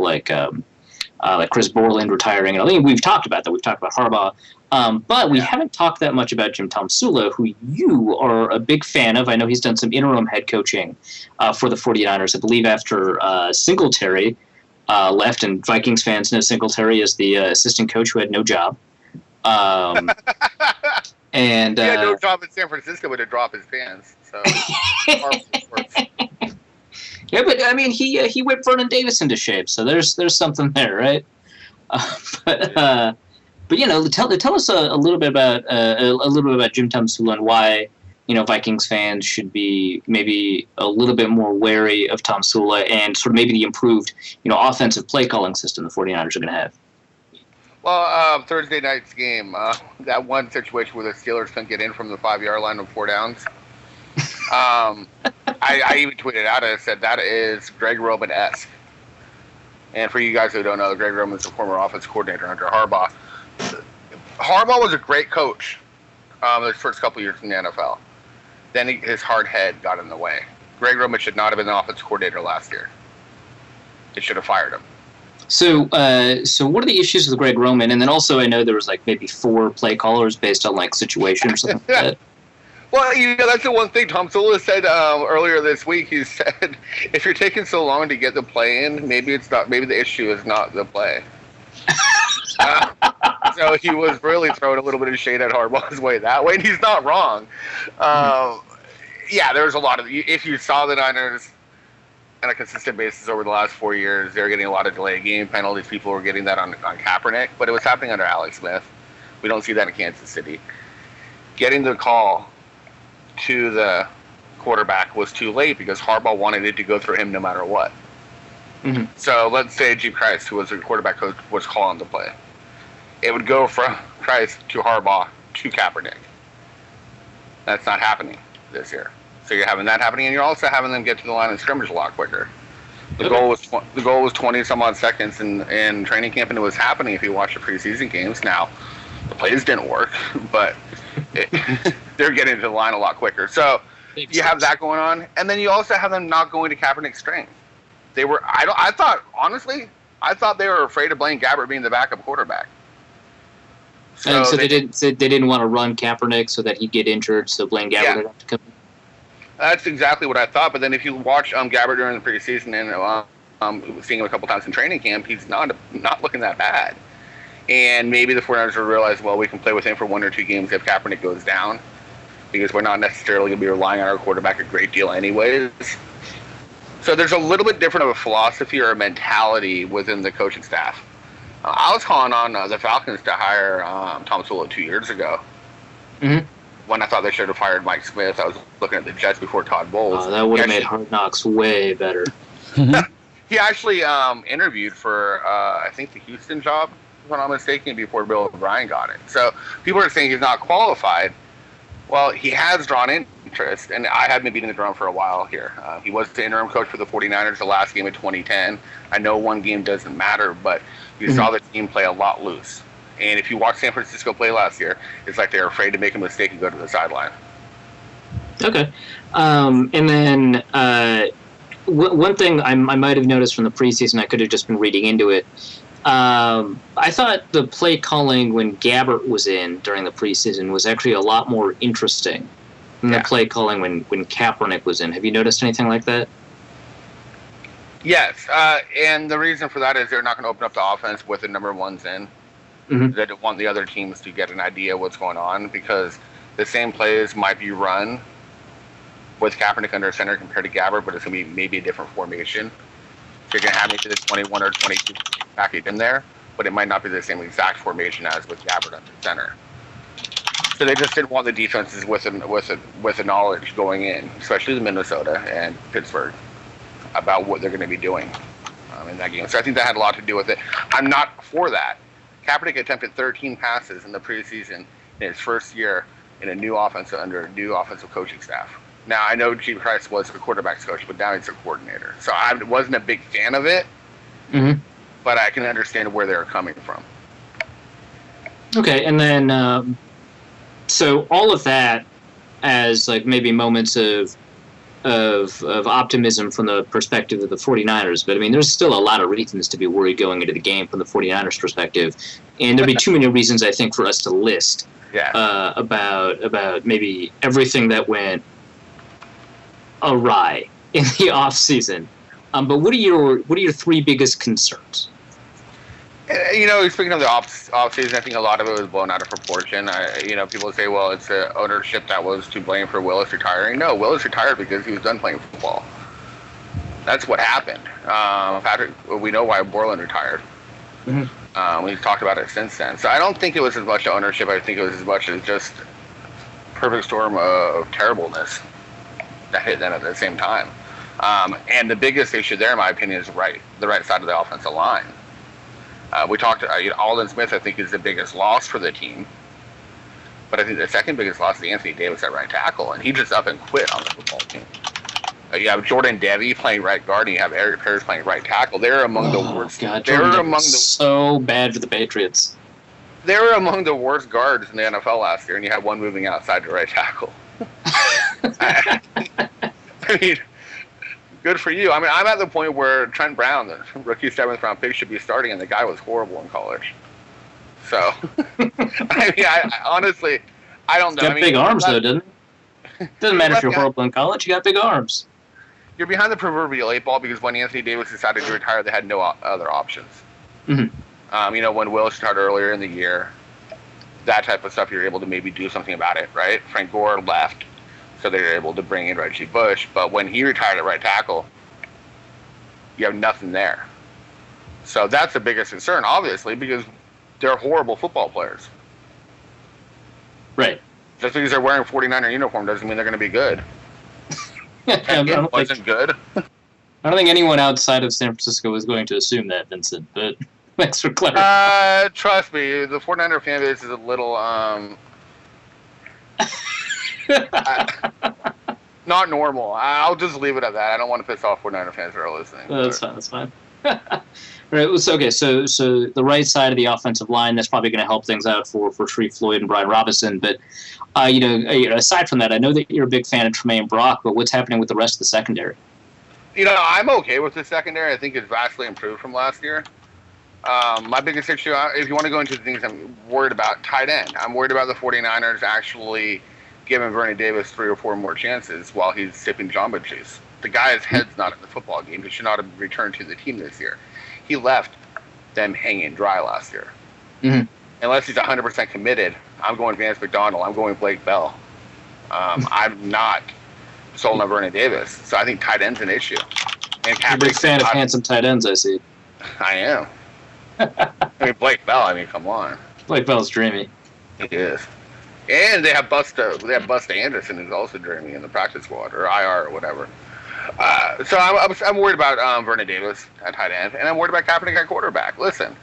Chris Borland retiring, and I think we've talked about that. We've talked about Harbaugh. But we haven't talked that much about Jim Tomsula, who you are a big fan of. I know he's done some interim head coaching for the 49ers. I believe after Singletary left, and Vikings fans know Singletary as the assistant coach who had no job. And he had no job in San Francisco but to drop his pants. So yeah, but I mean, he whipped Vernon Davis into shape, so there's something there, right? But tell us a little bit about Jim Tomsula and why Vikings fans should be maybe a little bit more wary of Tomsula and sort of maybe the improved offensive play calling system the 49ers are going to have. Well, Thursday night's game, that one situation where the Steelers couldn't get in from the 5-yard line with 4 downs. I even tweeted out, I said that is Greg Roman-esque. And for you guys who don't know, Greg Roman is the former offensive coordinator under Harbaugh. Harbaugh was a great coach his first couple years in the NFL. Then his hard head got in the way. Greg Roman should not have been the offensive coordinator last year. they should have fired him. So, so what are the issues with Greg Roman? And then also, I know there was like maybe 4 play callers based on like situation or something like that. Well, that's the one thing Tom Sula said earlier this week. He said, if you're taking so long to get the play in, maybe the issue is not the play. So he was really throwing a little bit of shade at Harbaugh's way that way, and he's not wrong. Yeah, there's a lot of, if you saw the Niners on a consistent basis over the last 4 years, they're getting a lot of delayed game penalties. People were getting that on Kaepernick, but it was happening under Alex Smith. We don't see that in Kansas City. Getting the call to the quarterback was too late because Harbaugh wanted it to go through him no matter what. Mm-hmm. So let's say G. Christ, who was the quarterback coach, was calling the play. It would go from Christ to Harbaugh to Kaepernick. That's not happening this year. So you're having that happening, and you're also having them get to the line of scrimmage a lot quicker. The goal was 20 some odd seconds in training camp, and it was happening if you watch the preseason games. Now, the plays didn't work, but they're getting to the line a lot quicker. So you have that going on, and then you also have them not going to Kaepernick's strength. They were. I thought they were afraid of Blaine Gabbert being the backup quarterback. So they didn't want to run Kaepernick so that he'd get injured, so Blaine Gabbert would have to come in. That's exactly what I thought. But then if you watch Gabbert during the preseason and seeing him a couple times in training camp, he's not looking that bad. And maybe the 49ers will realize, well, we can play with him for 1 or 2 games if Kaepernick goes down, because we're not necessarily going to be relying on our quarterback a great deal anyways. So there's a little bit different of a philosophy or a mentality within the coaching staff. I was calling on the Falcons to hire Tom Sula 2 years ago. Mm-hmm. When I thought they should have hired Mike Smith, I was looking at the Jets before Todd Bowles. Oh, that would have made Hard Knocks way better. He actually interviewed for, I think, the Houston job, if I'm not mistaken, before Bill O'Brien got it. So people are saying he's not qualified. Well, he has drawn interest, and I have been beating the drum for a while here. He was the interim coach for the 49ers the last game in 2010. I know one game doesn't matter, but you saw the team play a lot loose. And if you watch San Francisco play last year, it's like they're afraid to make a mistake and go to the sideline. Okay. And then one thing I might have noticed from the preseason, I could have just been reading into it. I thought the play calling when Gabbert was in during the preseason was actually a lot more interesting than the play calling when Kaepernick was in. Have you noticed anything like that? Yes, and the reason for that is they're not going to open up the offense with the number ones in. Mm-hmm. They don't want the other teams to get an idea of what's going on, because the same plays might be run with Kaepernick under center compared to Gabbert, but it's going to be maybe a different formation. So you're going to have maybe the 21 or 22 package in there, but it might not be the same exact formation as with Gabbert under center. So they just didn't want the defenses with the knowledge going in, especially the Minnesota and Pittsburgh, about what they're going to be doing in that game. So I think that had a lot to do with it. I'm not for that. Kaepernick attempted 13 passes in the preseason in his first year in a new offense under a new offensive coaching staff. Now, I know G. Christ was the quarterback's coach, but now he's a coordinator. So I wasn't a big fan of it, but I can understand where they're coming from. Okay, and then so all of that as like maybe moments of optimism from the perspective of the 49ers, but I mean, there's still a lot of reasons to be worried going into the game from the 49ers perspective, and there'd be too many reasons, I think, for us to list about maybe everything that went awry in the offseason. But what are your 3 biggest concerns? Speaking of the offseason, I think a lot of it was blown out of proportion. People say, well, it's the ownership that was to blame for Willis retiring. No, Willis retired because he was done playing football. That's what happened. We know why Borland retired. We've talked about it since then. So I don't think it was as much ownership. I think it was as much as just perfect storm of terribleness that hit them at the same time. And the biggest issue there, in my opinion, is the right side of the offensive line. We talked. Aldon Smith, I think, is the biggest loss for the team. But I think the second biggest loss is Anthony Davis at right tackle, and he just up and quit on the football team. You have Jordan Devy playing right guard, and you have Eric Parrish playing right tackle. They're among the worst. God, so bad for the Patriots. They were among the worst guards in the NFL last year, and you had one moving outside to right tackle. I mean, Good for you. I mean, I'm at the point where Trent Brown, the rookie 7th-round pick, should be starting, and the guy was horrible in college. So, I mean, I honestly, I don't know. He's got big arms, though, doesn't he? Doesn't matter if you're horrible in college. You got big arms. You're behind the proverbial 8-ball because when Anthony Davis decided to retire, they had no other options. Mm-hmm. When Will started earlier in the year, that type of stuff, you're able to maybe do something about it, right? Frank Gore left, so they were able to bring in Reggie Bush. But when he retired at right tackle, you have nothing there. So that's the biggest concern, obviously, because they're horrible football players. Right. Just because they're wearing 49er uniform doesn't mean they're going to be good. It wasn't good. I don't think anyone outside of San Francisco was going to assume that, Vincent, but thanks for clarifying. Trust me, the 49er fan base is a little, not normal. I'll just leave it at that. I don't want to piss off 49er fans that are listening. That's fine. Right. So the right side of the offensive line, that's probably going to help things out for Sharif Floyd and Brian Robinson. But aside from that, I know that you're a big fan of Tremaine Brock, but what's happening with the rest of the secondary? I'm okay with the secondary. I think it's vastly improved from last year. My biggest issue, if you want to go into the things I'm worried about, tight end. I'm worried about the 49ers actually giving Vernon Davis 3 or 4 more chances while he's sipping Jamba Juice. The guy's head's not in the football game. He should not have returned to the team this year. He left them hanging dry last year. Mm-hmm. Unless he's 100% committed, I'm going Vance McDonald. I'm going Blake Bell. I'm not sold on Vernon Davis. So I think tight end's an issue. And You're a big fan of handsome tight ends, I see. I am. I mean, Blake Bell, come on. Blake Bell's dreamy. He is. And they have Busta Anderson, who's also dreamy in the practice squad, or IR, or whatever. So I'm worried about Vernon Davis at tight end, and I'm worried about Kaepernick at quarterback. Listen,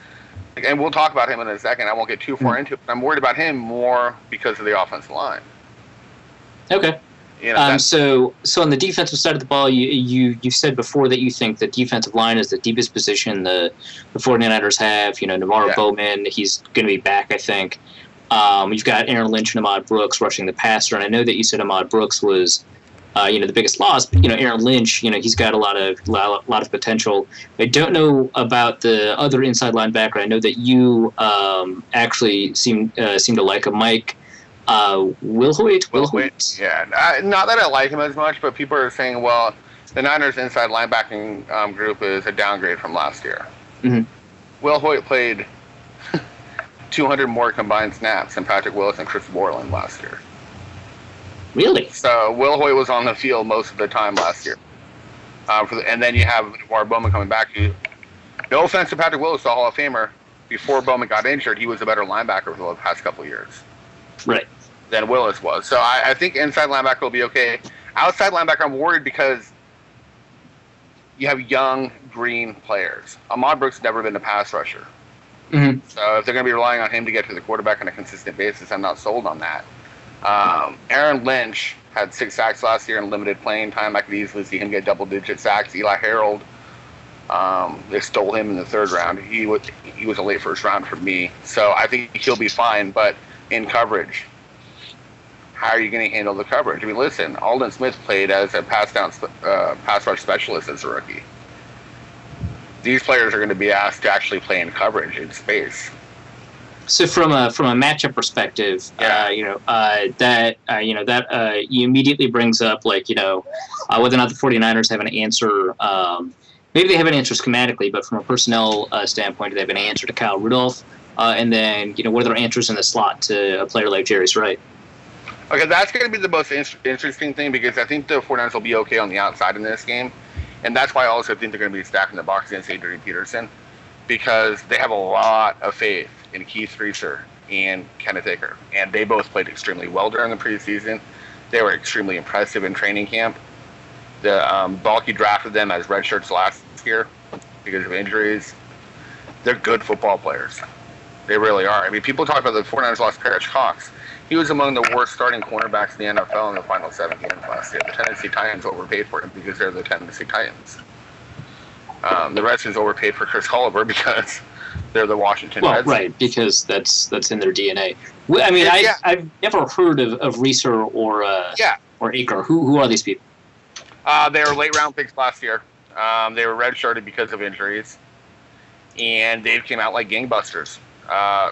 and we'll talk about him in a second. I won't get too far into it, but I'm worried about him more because of the offensive line. Okay. So on the defensive side of the ball, you said before that you think the defensive line is the deepest position the 49ers have. Navarro Bowman, he's going to be back, I think. You've got Aaron Lynch and Ahmad Brooks rushing the passer, and I know that you said Ahmad Brooks was the biggest loss, but Aaron Lynch, he's got a lot of potential. I don't know about the other inside linebacker. I know that you actually seem to like him, Mike Wilhoit. Yeah, not that I like him as much, but people are saying, well, the Niners inside linebacking group is a downgrade from last year. Mm-hmm. Wilhoit played 200 more combined snaps than Patrick Willis and Chris Borland last year. Really? So Will Hoyt was on the field most of the time last year. And then you have Navarro Bowman coming back. No offense to Patrick Willis, the Hall of Famer. Before Bowman got injured, he was a better linebacker for the past couple of years. Right. Than Willis was. So I think inside linebacker will be okay. Outside linebacker, I'm worried because you have young, green players. Ahmad Brooks has never been a pass rusher. Mm-hmm. So if they're going to be relying on him to get to the quarterback on a consistent basis, I'm not sold on that. Aaron Lynch had 6 sacks last year in limited playing time. I could easily see him get double-digit sacks. Eli Harold, they stole him in the 3rd round. He was a late 1st round for me. So I think he'll be fine. But in coverage, how are you going to handle the coverage? I mean, listen, Aldon Smith played as a pass rush specialist as a rookie. These players are going to be asked to actually play in coverage in space. So from a matchup perspective, you immediately brings up whether or not the 49ers have an answer. Maybe they have an answer schematically, but from a personnel standpoint, they have an answer to Kyle Rudolph, and then what are their answers in the slot to a player like Jarius Wright? Okay, that's going to be the most interesting thing because I think the 49ers will be okay on the outside in this game, and that's why I also think they're going to be stacking the box against Adrian Peterson because they have a lot of faith in Keith Reeser and Kenneth Aker, and they both played extremely well during the preseason. They were extremely impressive in training camp. The Balky drafted them as redshirts last year because of injuries. They're good football players. They really are. I mean, people talk about the 49ers lost Parrish Cox. He was among the worst starting cornerbacks in the NFL in the final 7 games last year. The Tennessee Titans overpaid for him because they're the Tennessee Titans. The Redskins overpaid for Chris Oliver because they're the Washington Redskins. Well, right, because that's in their DNA. I mean, I've never heard of Reeser or Aker. Who are these people? They were late round picks last year. They were redshirted because of injuries, and they came out like gangbusters.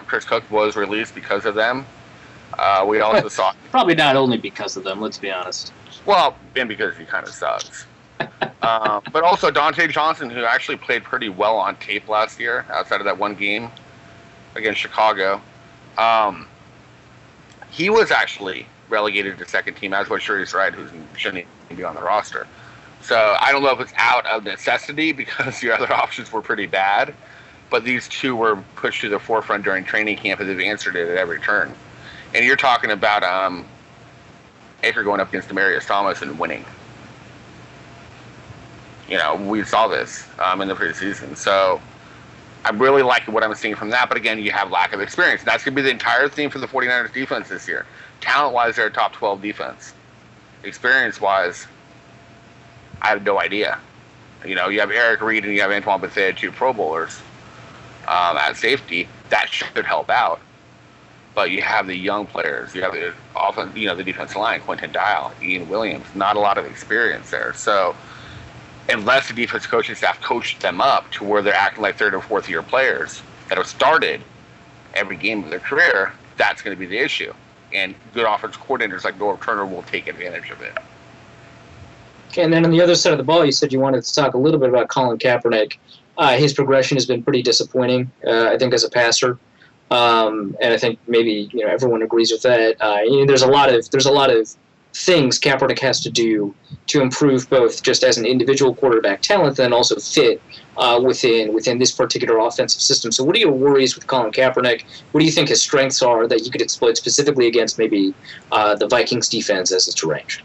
Chris Cook was released because of them. We also saw probably not only because of them. Let's be honest. Well, and because he kind of sucks. But also Dante Johnson, who actually played pretty well on tape last year, outside of that one game against Chicago. He was actually relegated to second team, as was Shuri's Wright, who shouldn't even be on the roster. So I don't know if it's out of necessity because the other options were pretty bad, but these two were pushed to the forefront during training camp and they've answered it at every turn. And you're talking about Aker going up against Demarius Thomas and winning. You know, we saw this in the preseason. So I really like what I'm seeing from that. But again, you have lack of experience. That's going to be the entire theme for the 49ers defense this year. Talent-wise, they're a top 12 defense. Experience-wise, I have no idea. You know, you have Eric Reed and you have Antoine Bethea, two Pro Bowlers at safety. That should help out. But you have the young players. You have the defensive line, Quentin Dial, Ian Williams. Not a lot of experience there. So unless the defense coaching staff coached them up to where they're acting like third or fourth year players that have started every game of their career, that's going to be the issue. And good offensive coordinators like Norv Turner will take advantage of it. Okay, and then on the other side of the ball, you said you wanted to talk a little bit about Colin Kaepernick. His progression has been pretty disappointing, I think, as a passer. And I think maybe everyone agrees with that. There's a lot of things Kaepernick has to do to improve both just as an individual quarterback talent, and also fit within this particular offensive system. So, what are your worries with Colin Kaepernick? What do you think his strengths are that you could exploit specifically against maybe the Vikings defense as it's arranged?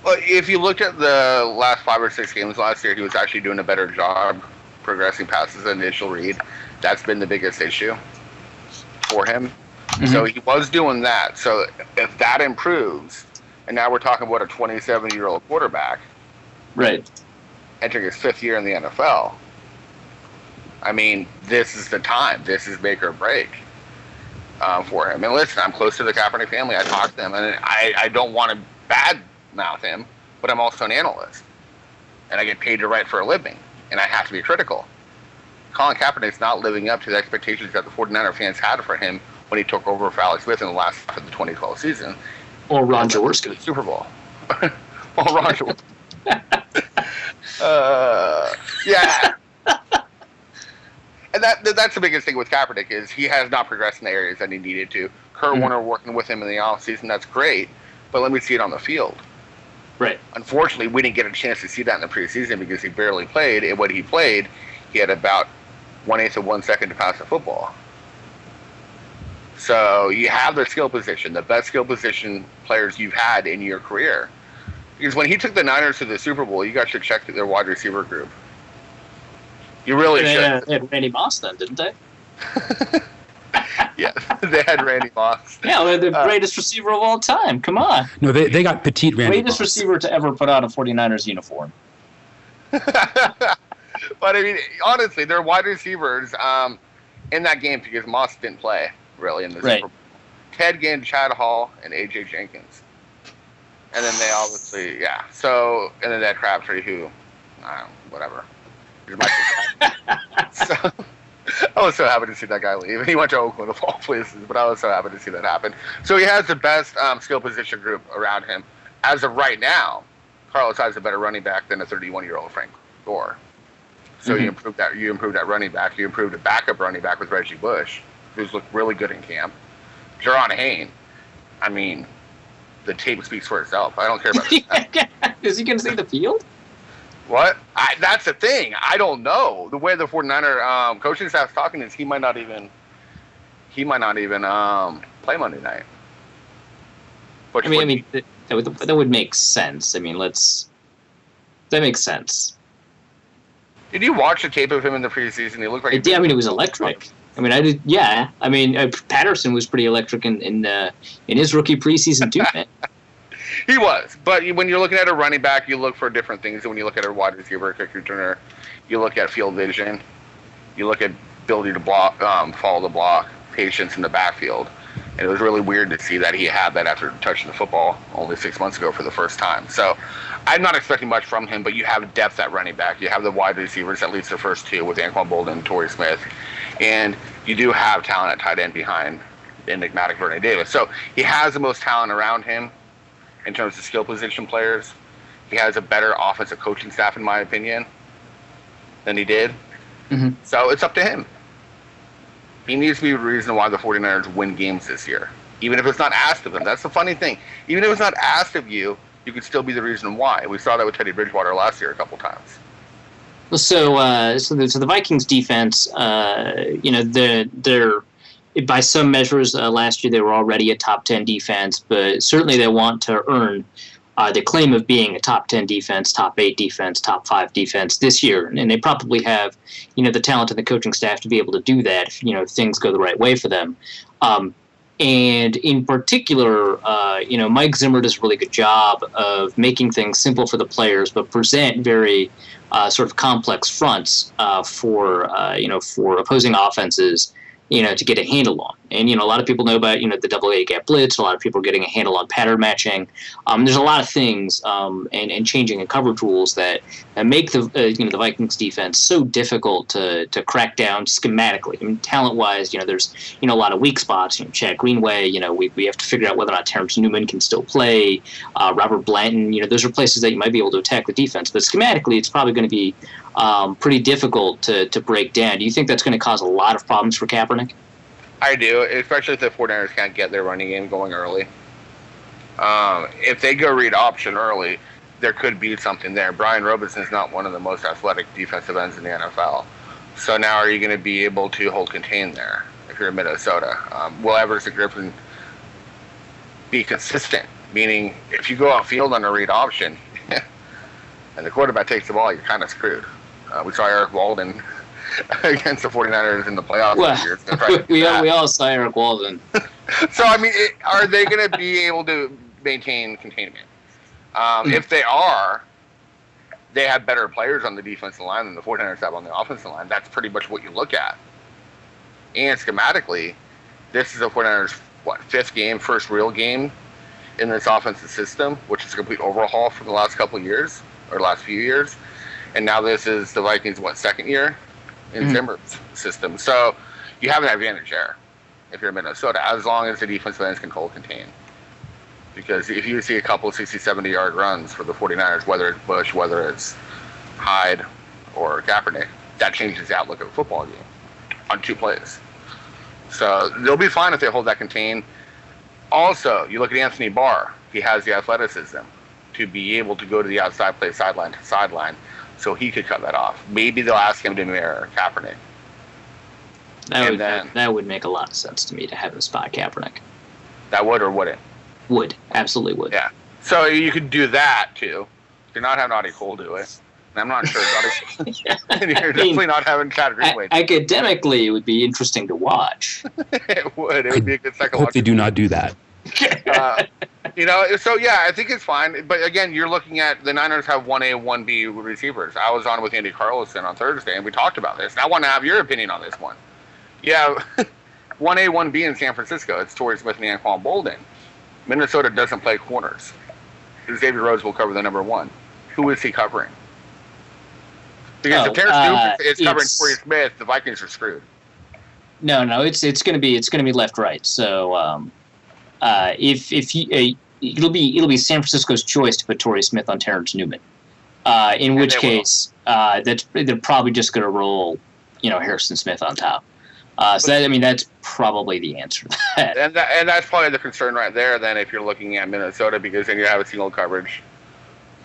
Well, if you looked at the last 5 or 6 games last year, he was actually doing a better job progressing passes than initial read. That's been the biggest issue for him. Mm-hmm. So he was doing that. So if that improves, and now we're talking about a 27-year-old quarterback, right, entering his 5th year in the NFL. I mean, this is the time. This is make or break for him. And listen, I'm close to the Kaepernick family. I talk to them, and I don't want to badmouth him, but I'm also an analyst, and I get paid to write for a living, and I have to be critical. Colin Kaepernick's not living up to the expectations that the 49er fans had for him when he took over for Alex Smith in the last half of the 2012 season. Or Ron Jaworski. Super Bowl. Or Ron Jaworski. Yeah. And that's the biggest thing with Kaepernick is he has not progressed in the areas that he needed to. Kurt Warner working with him in the offseason, that's great, but let me see it on the field. Right. Unfortunately, we didn't get a chance to see that in the preseason because he barely played, and when he played, he had about 1/8 of 1 second to pass the football. So you have the skill position, the best skill position players you've had in your career. Because when he took the Niners to the Super Bowl, you guys should check their wide receiver group. You really should. They had Randy Moss then, didn't they? Yeah, they had Randy Moss. Yeah, they're the greatest receiver of all time. Come on. No, they got petite Randy Greatest Moss. receiver to ever put on a 49ers uniform. But, I mean, honestly, they're wide receivers in that game because Moss didn't play, really, in the Super Bowl. Ted Ginn, Chad Hall, and A.J. Jenkins. And then they obviously, yeah. So, and then that Crabtree who, whatever. So, I was so happy to see that guy leave. And he went to Oakland of all places, but I was so happy to see that happen. So he has the best skill position group around him. As of right now, Carlos has a better running back than a 31-year-old Frank Gore. So you improved that. You improved that running back. You improved a backup running back with Reggie Bush, who's looked really good in camp. Jaron Hayne, I mean, the tape speaks for itself. I don't care about that. Is he going to see the field? What? That's the thing. I don't know. The way the 49er coaching staff's talking is he might not even play Monday night. Which that would make sense. I mean, that makes sense. Did you watch the tape of him in the preseason? He looked like it was electric. I mean, I did. Yeah, I mean, Patterson was pretty electric in his rookie preseason too, man. He was, but when you're looking at a running back, you look for different things. And when you look at a wide receiver, a kick returner, you look at field vision, you look at ability to block, follow the block, patience in the backfield. And it was really weird to see that he had that after touching the football only 6 months ago for the first time. So I'm not expecting much from him, but you have depth at running back. You have the wide receivers, at least the first two, with Anquan Boldin and Torrey Smith. And you do have talent at tight end behind the enigmatic Vernon Davis. So he has the most talent around him in terms of skill position players. He has a better offensive coaching staff, in my opinion, than he did. Mm-hmm. So it's up to him. He needs to be the reason why the 49ers win games this year, even if it's not asked of them. That's the funny thing. Even if it's not asked of you, you could still be the reason why. We saw that with Teddy Bridgewater last year a couple times. So the Vikings defense, they're by some measures last year they were already a top 10 defense, but certainly they want to earn the claim of being a top 10 defense, top 8 defense, top 5 defense this year, and they probably have the talent and the coaching staff to be able to do that if things go the right way for them. And in particular, Mike Zimmer does a really good job of making things simple for the players, but present very sort of complex fronts for opposing offenses, to get a handle on. And, a lot of people know about, the double A gap blitz. A lot of people are getting a handle on pattern matching. There's a lot of things and changing in coverage rules that make the Vikings defense so difficult to crack down schematically. I mean, talent-wise, there's, a lot of weak spots. Chad Greenway, we have to figure out whether or not Terrence Newman can still play. Robert Blanton, those are places that you might be able to attack the defense. But schematically, it's probably going to be pretty difficult to break down. Do you think that's going to cause a lot of problems for Kaepernick? I do, especially if the 49ers can't get their running game going early. If they go read option early, there could be something there. Brian Robinson is not one of the most athletic defensive ends in the NFL. So now are you going to be able to hold contain there if you're in Minnesota? Will Everson Griffin be consistent? Meaning, if you go outfield on a read option and the quarterback takes the ball, you're kind of screwed. We saw Eric Walden against the 49ers in the playoffs this year. We all saw Eric Walden. So, I mean, are they going to be able to maintain containment? If they are, they have better players on the defensive line than the 49ers have on the offensive line. That's pretty much what you look at. And schematically, this is the 49ers' fifth game, first real game in this offensive system, which is a complete overhaul from the last couple of years, or last few years. And now this is the Vikings' second year in Zimmer's system. So you have an advantage there if you're in Minnesota, as long as the defensive ends can hold contain. Because if you see a couple of 60, 70-yard runs for the 49ers, whether it's Bush, whether it's Hyde or Kaepernick, that changes the outlook of a football game on 2 plays. So they'll be fine if they hold that contain. Also, you look at Anthony Barr. He has the athleticism to be able to go to the outside, play sideline to sideline, so he could cut that off. Maybe they'll ask him to mirror Kaepernick. That would make a lot of sense to me, to have him spot Kaepernick. That would or wouldn't? Would. Absolutely would. Yeah. So you could do that, too. Do not have Naughty Cole do it. And I'm not sure. You're definitely not having Chad Greenway. Academically, it would be interesting to watch. It would. It would be a good psychological. I hope they do not do that. So yeah, I think it's fine. But again, you're looking at the Niners have 1A, 1B receivers. I was on with Andy Carlson on Thursday, and we talked about this. And I want to have your opinion on this one. Yeah, 1A, 1B in San Francisco. It's Torrey Smith and Anquan Boldin. Minnesota doesn't play corners. Xavier Rhodes will cover the number 1. Who is he covering? Because if Terrence Newman is covering Torrey Smith, the Vikings are screwed. No, it's going to be left right. So it'll be San Francisco's choice to put Torrey Smith on Terrence Newman. In which case, they're probably just going to roll, Harrison Smith on top. That's probably the answer to that. And that's probably the concern right there. Then, if you're looking at Minnesota, because then you have a single coverage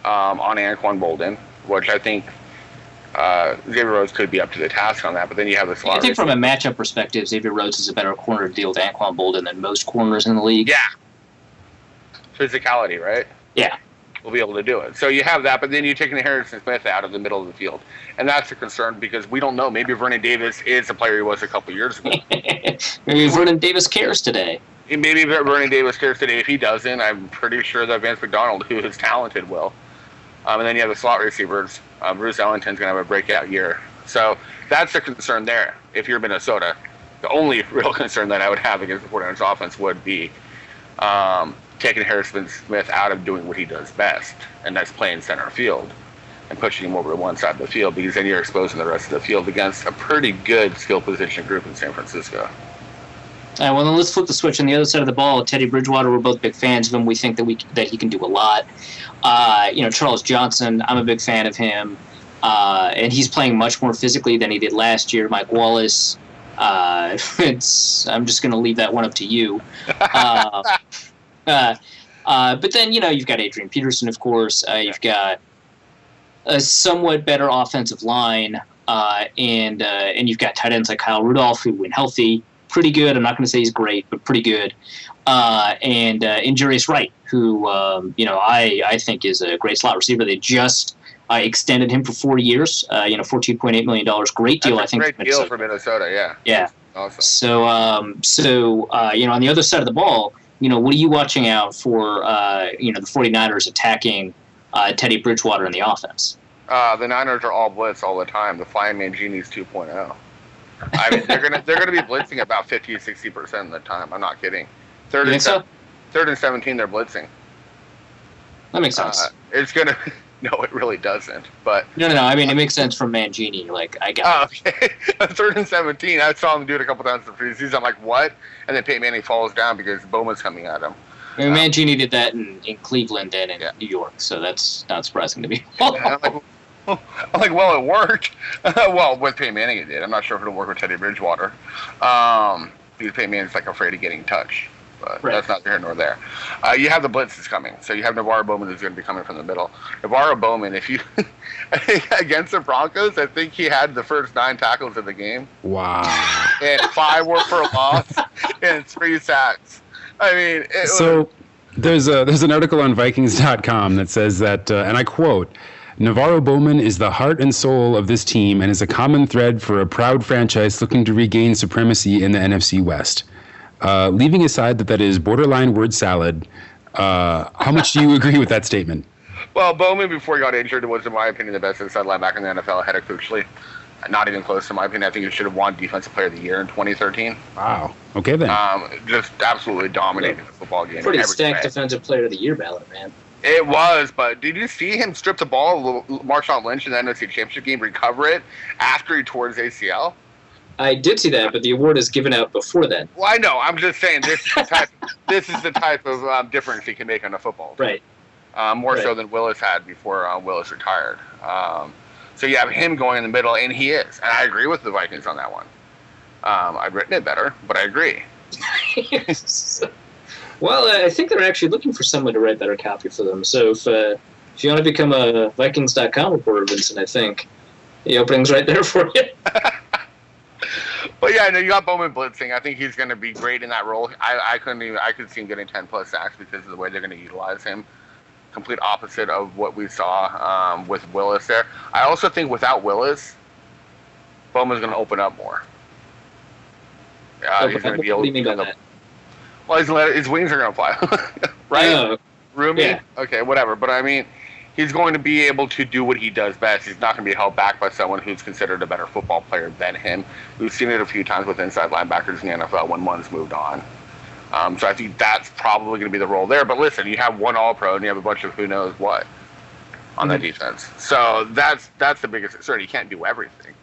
on Anquan Boldin, which I think Xavier Rhodes could be up to the task on that. But then you have the slot. I think from a matchup perspective, Xavier Rhodes is a better corner to deal with Anquan Boldin than most corners in the league. Yeah. Physicality, right? Yeah. Will be able to do it. So you have that, but then you're taking Harrison Smith out of the middle of the field. And that's a concern because we don't know. Maybe Vernon Davis is a player he was a couple years ago. Maybe Vernon Davis cares today. Maybe Vernon Davis cares today. If he doesn't, I'm pretty sure that Vance McDonald, who is talented, will. And then you have the slot receivers. Bruce Ellington's going to have a breakout year. So that's the concern there. If you're Minnesota, the only real concern that I would have against the 49ers offense would be taking Harrison Smith out of doing what he does best, and that's playing center field, and pushing him over to one side of the field, because then you're exposing the rest of the field against a pretty good skill position group in San Francisco. All right, well, then let's flip the switch on the other side of the ball. Teddy Bridgewater, we're both big fans of him. We think that he can do a lot. Charles Johnson, I'm a big fan of him, and he's playing much more physically than he did last year. Mike Wallace, I'm just going to leave that one up to you. But then, you've got Adrian Peterson, of course. You've got a somewhat better offensive line, and you've got tight ends like Kyle Rudolph, who, when healthy, pretty good. I'm not going to say he's great, but pretty good. And Jarius Wright, who I think is a great slot receiver. They just extended him for 4 years. $14.8 million, great deal. That's I think great deal for Minnesota. Yeah. Yeah. Awesome. So on the other side of the ball, what are you watching out for? The 49ers attacking Teddy Bridgewater in the offense. The Niners are all blitz all the time. The Flying Mangini's 2.0. I mean, they're gonna be blitzing about 50-60% of the time. I'm not kidding. Third and 17, they're blitzing. That makes sense. It's gonna. No, it really doesn't. But no. I mean, it makes sense for Mangini. Like, I got it. Okay. 3rd and 17. I saw him do it a couple times in the preseason. I'm like, what? And then Peyton Manning falls down because Bowman's coming at him. I mean, Mangini did that in Cleveland and in New York, so that's not surprising to me. I'm like, well, it worked. Well, with Peyton Manning it did. I'm not sure if it'll work with Teddy Bridgewater. Because Peyton Manning's like afraid of getting touched. But That's not here nor there. You have the blitzes coming. So you have Navarro Bowman who's going to be coming from the middle. Navarro Bowman, against the Broncos, I think he had the first 9 tackles of the game. Wow. And 5 were for loss and 3 sacks. I mean, there's an article on Vikings.com that says that, and I quote, Navarro Bowman is the heart and soul of this team and is a common thread for a proud franchise looking to regain supremacy in the NFC West. Leaving aside that is borderline word salad, how much do you agree with that statement? Well, Bowman, before he got injured, was, in my opinion, the best inside linebacker in the NFL ahead of Coochly. Not even close, in my opinion. I think he should have won Defensive Player of the Year in 2013. Wow. Okay, then. Just absolutely dominated the football game. Pretty stacked Defensive Player of the Year ballot, man. It was, but did you see him strip the ball, Marshawn Lynch, in the NFC Championship game, recover it after he tore his ACL? I did see that, but the award is given out before then. Well, I know. I'm just saying this is the type of difference he can make on a football team. Right. More so than Willis had before Willis retired. So you have him going in the middle, and he is. And I agree with the Vikings on that one. I've written it better, but I agree. Well, I think they're actually looking for someone to write better copy for them. So if you want to become a Vikings.com reporter, Vincent, I think the opening's right there for you. But yeah, I know you got Bowman blitzing. I think he's going to be great in that role. I could see him getting 10+ sacks because of the way they're going to utilize him. Complete opposite of what we saw with Willis there. I also think without Willis, Bowman's going to open up more. He's going to be able. What do you mean by that? Well, his wings are going to fly, right? Roomy? Yeah. Okay, whatever. But I mean, he's going to be able to do what he does best. He's not going to be held back by someone who's considered a better football player than him. We've seen it a few times with inside linebackers in the NFL when one's moved on. So I think that's probably going to be the role there. But listen, you have one All-Pro and you have a bunch of who knows what on the defense. So that's the biggest concern. He can't do everything.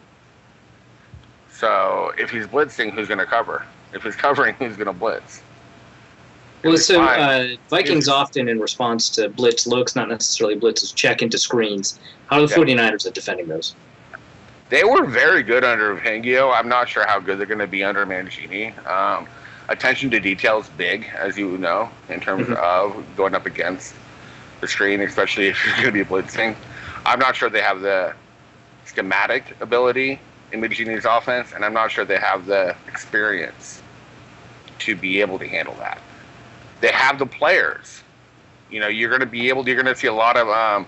So if he's blitzing, who's going to cover? If he's covering, who's going to blitz? Well, so Vikings often, in response to blitz looks, not necessarily blitzes, check into screens. How are the 49ers at defending those? They were very good under Hangio. I'm not sure how good they're going to be under Mangini. Attention to detail is big, as you know, in terms of going up against the screen, especially if you're going to be blitzing. I'm not sure they have the schematic ability in Mangini's offense, and I'm not sure they have the experience to be able to handle that. They have the players. You know, you're going to see a lot of,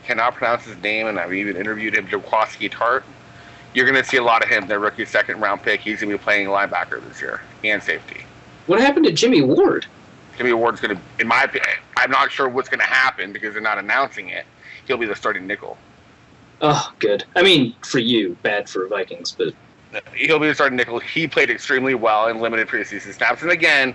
cannot pronounce his name, and I've even interviewed him, Jaquaski Tart. You're going to see a lot of him, their rookie second-round pick. He's going to be playing linebacker this year and safety. What happened to Jimmy Ward? Jimmy Ward's going to, in my opinion, I'm not sure what's going to happen because they're not announcing it. He'll be the starting nickel. Oh, good. I mean, for you, bad for Vikings, but... He'll be the starting nickel. He played extremely well in limited preseason snaps. And again,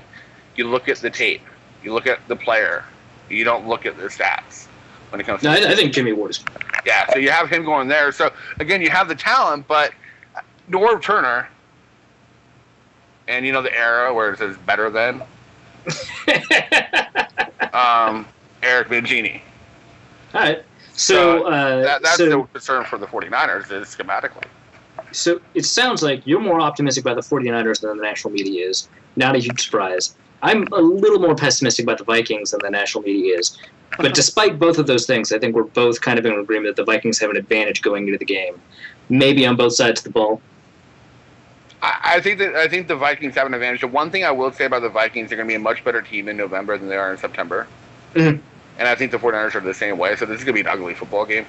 you look at the tape. You look at the player. You don't look at the stats when it comes to. No, I think Jimmy Ward is. Yeah, so you have him going there. So again, you have the talent, but Norv Turner, and the era where it says better than. Eric Mangini. All right. So that's the concern for the 49ers is schematically. So it sounds like you're more optimistic about the 49ers than the national media is. Not a huge surprise. I'm a little more pessimistic about the Vikings than the national media is. But despite both of those things, I think we're both kind of in agreement that the Vikings have an advantage going into the game. Maybe on both sides of the ball. I think the Vikings have an advantage. The one thing I will say about the Vikings, they're going to be a much better team in November than they are in September. Mm-hmm. And I think the 49ers are the same way. So this is going to be an ugly football game.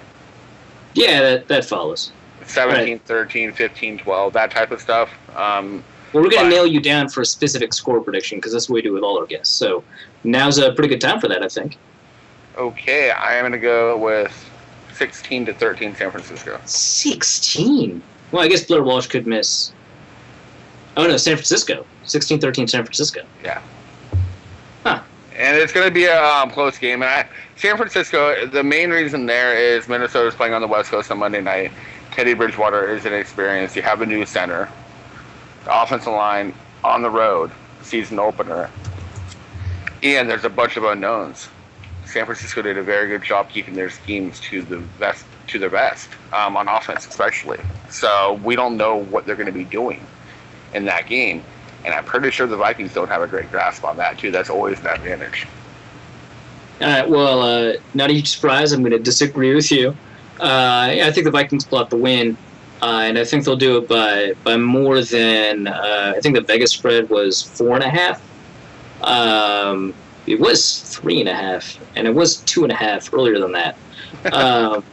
Yeah, that follows. 17, 13, 15, 12, that type of stuff. Well, we're going to nail you down for a specific score prediction because that's what we do with all our guests. So now's a pretty good time for that, I think. Okay, I am going to go with 16-13 San Francisco. 16? Well, I guess Blair Walsh could miss. Oh, no, San Francisco. 16-13 San Francisco. Yeah. Huh. And it's going to be a close game. And San Francisco, the main reason there is Minnesota's playing on the West Coast on Monday night. Teddy Bridgewater is inexperienced. You have a new center. The offensive line on the road, season opener. And there's a bunch of unknowns. San Francisco did a very good job keeping their schemes to their best, on offense especially. So we don't know what they're going to be doing in that game. And I'm pretty sure the Vikings don't have a great grasp on that, too. That's always an advantage. All right, well, not a huge surprise. I'm going to disagree with you. I think the Vikings pull out the win, and I think they'll do it by more than I think the Vegas spread was 4.5. It was 3.5, and it was 2.5 earlier than that. But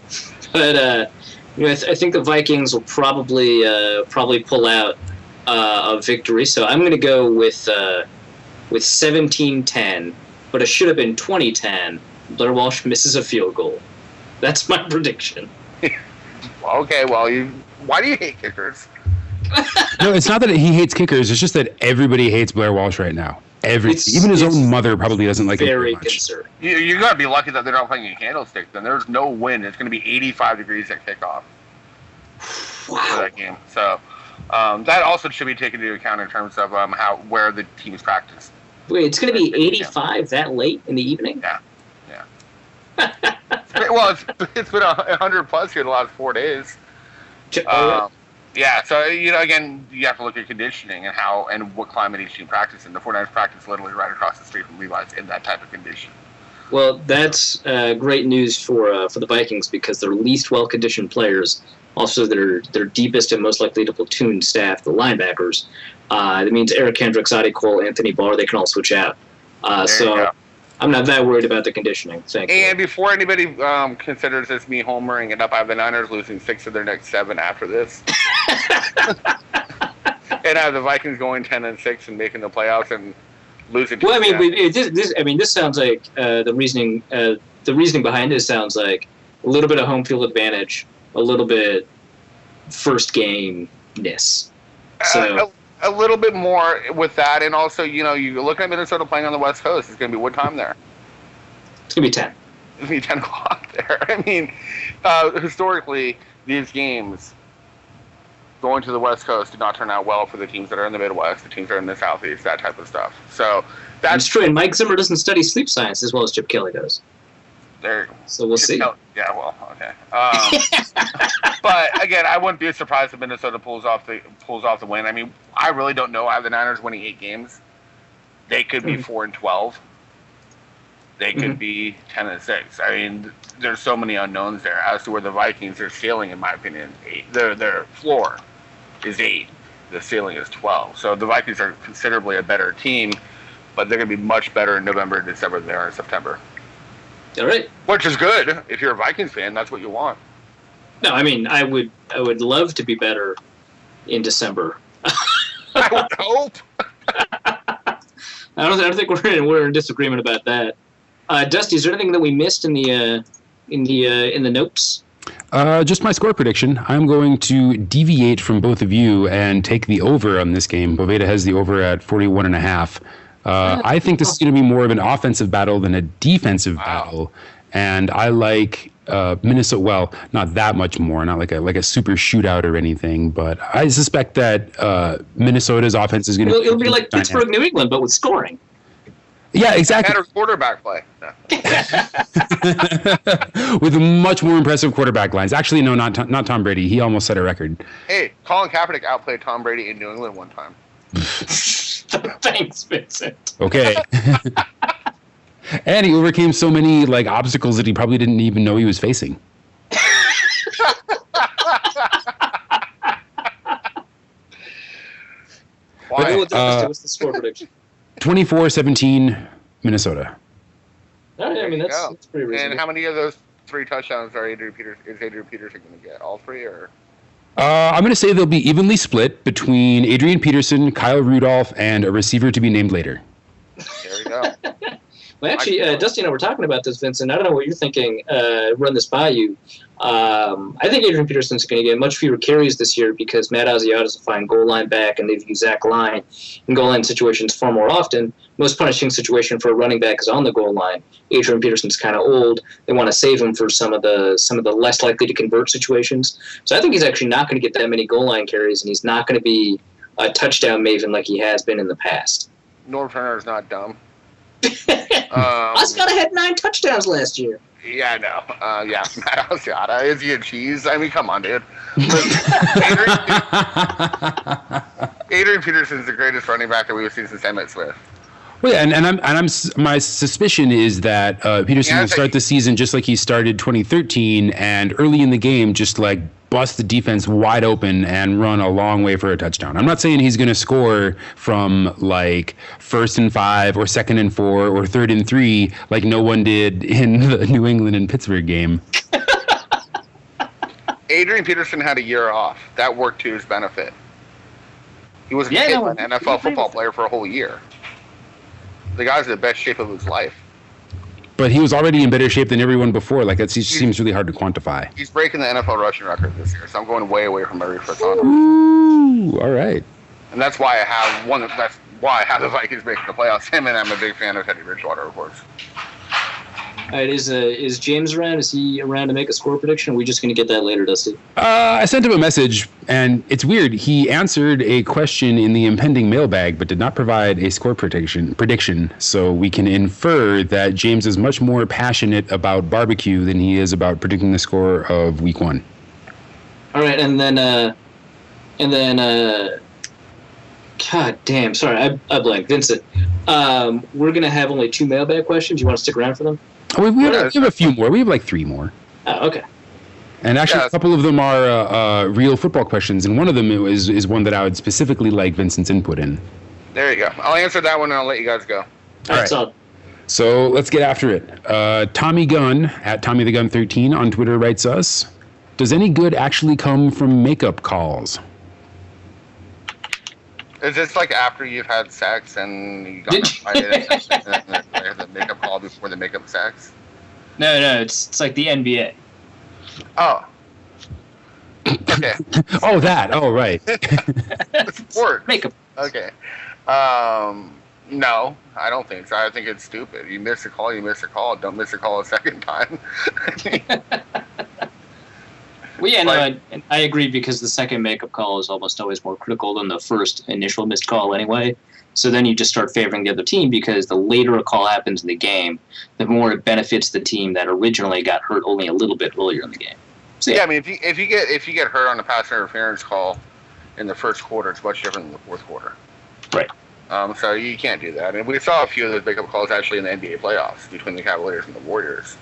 I think the Vikings will probably pull out a victory. So I'm going to go with 17-10, but it should have been 20-10. Blair Walsh misses a field goal. That's my prediction. Okay, well, why do you hate kickers? No, it's not that he hates kickers. It's just that everybody hates Blair Walsh right now. Even his own mother probably doesn't like him very much. Concerned. You got to be lucky that they're not playing a candlestick. Then there's no wind. It's going to be 85 degrees at kickoff for that game. So that also should be taken into account in terms of where the teams practice. Wait, it's going to be 85 that late in the evening? Yeah. Well, it's been 100 plus here the last 4 days. Yeah, so again, you have to look at conditioning and what climate each team practices in. The 49ers practice literally right across the street from Levi's in that type of condition. Well, that's great news for the Vikings because their least well-conditioned players, also their deepest and most likely to platoon staff, the linebackers. That means Eric Kendricks, Adi Cole, Anthony Barr, they can all switch out. So I'm not that worried about the conditioning. And before anybody considers this me homering it up, I have the Niners losing 6 of their next 7 after this. And I have the Vikings going 10-6 and making the playoffs and losing. Well, this sounds like the reasoning. The reasoning behind this sounds like a little bit of home field advantage, a little bit first-game-ness. So. A little bit more with that, and also, you look at Minnesota playing on the West Coast. It's going to be what time there? It's going to be 10. It's going to be 10 o'clock there. I mean, historically, these games going to the West Coast do not turn out well for the teams that are in the Midwest, the teams that are in the Southeast, that type of stuff. So that's true. And Mike Zimmer doesn't study sleep science as well as Chip Kelly does. So we'll see. Yeah, well, okay. But again, I wouldn't be surprised if Minnesota pulls off the win. I mean, I really don't know. I have the Niners winning 8 games. They could be 4-12. They could be 10-6. I mean, there's so many unknowns there as to where the Vikings are ceiling, in my opinion. 8. Their floor is 8. The ceiling is 12. So the Vikings are considerably a better team, but they're going to be much better in November and December than they are in September. All right. Which is good. If you're a Vikings fan, that's what you want. No, I mean, I would love to be better in December. I would hope. I don't think we're in disagreement about that. Dusty, is there anything that we missed in the notes? Just my score prediction. I'm going to deviate from both of you and take the over on this game. Boveda has the over at 41.5. I think this is going to be more of an offensive battle than a defensive battle, and I like Minnesota. Well, not that much more, not like a super shootout or anything, but I suspect that Minnesota's offense is going to. It'll be like Pittsburgh, New England, but with scoring. Yeah, exactly. Better quarterback play. With much more impressive quarterback lines. Actually, no, not Tom Brady. He almost set a record. Hey, Colin Kaepernick outplayed Tom Brady in New England one time. Thanks, Vincent. Okay. And he overcame so many like obstacles that he probably didn't even know he was facing. Why? What's the score prediction? 24-17 Minnesota. I mean, that's pretty reasonable. And how many of those 3 touchdowns is Adrian Peterson going to get? All 3, or? I'm going to say they'll be evenly split between Adrian Peterson, Kyle Rudolph, and a receiver to be named later. There we go. Well, actually, Dusty and I were talking about this, Vincent. I don't know what you're thinking. Run this by you. I think Adrian Peterson's going to get much fewer carries this year because Matt Asiata's a fine goal line back, and they've used Zach Line in goal line situations far more often. Most punishing situation for a running back is on the goal line. Adrian Peterson's kind of old. They want to save him for some of the less likely to convert situations. So I think he's actually not going to get that many goal line carries, and he's not going to be a touchdown maven like he has been in the past. Norm Turner's not dumb. Asiata had 9 touchdowns last year. Yeah, I know. Yeah, Matt Asiata. Is he a cheese? I mean, come on, dude. Adrian Peterson's the greatest running back that we've seen since Emmitt Smith. Well, yeah, and my suspicion is that Peterson will start the season just like he started 2013, and early in the game, just like bust the defense wide open and run a long way for a touchdown. I'm not saying he's going to score from like 1st and 5 or 2nd and 4 or 3rd and 3 like no one did in the New England and Pittsburgh game. Adrian Peterson had a year off. That worked to his benefit. He was an NFL football player for a whole year. The guy's in the best shape of his life. But he was already in better shape than everyone before. Like, it seems really hard to quantify. He's breaking the NFL rushing record this year, so I'm going way away from Arif and Dusty. Ooh, all right. And that's why I have That's why I have the Vikings making the playoffs. Him, and I'm a big fan of Teddy Bridgewater, of course. All right, is James around? Is he around to make a score prediction? Or are we just going to get that later, Dusty? I sent him a message, and it's weird. He answered a question in the impending mailbag, but did not provide a score prediction. So we can infer that James is much more passionate about barbecue than he is about predicting the score of Week 1. All right, and then, God damn, sorry, I blanked. Vincent, we're going to have only 2 mailbag questions. You want to stick around for them? Oh, we have a few more. We have like 3 more. Oh, okay. And actually, a couple of them are real football questions, and one of them is one that I would specifically like Vincent's input in. There you go. I'll answer that one, and I'll let you guys go. All right. So let's get after it. Tommy Gunn, at Tommy the Gun 13 on Twitter, writes us, does any good actually come from makeup calls? Is this like after you've had sex and you got invited and there's a makeup call before the makeup sex? No, it's like the NBA. Oh. Okay. Oh, that. Oh, right. Sport. Makeup. Okay. No, I don't think so. I think it's stupid. You miss a call, you miss a call. Don't miss a call a second time. Well, yeah, I agree because the second makeup call is almost always more critical than the first initial missed call anyway. So then you just start favoring the other team because the later a call happens in the game, the more it benefits the team that originally got hurt only a little bit earlier in the game. So, yeah, I mean, if you get hurt on a pass interference call in the first quarter, it's much different than the fourth quarter. Right. So you can't do that. And we saw a few of those makeup calls actually in the NBA playoffs between the Cavaliers and the Warriors.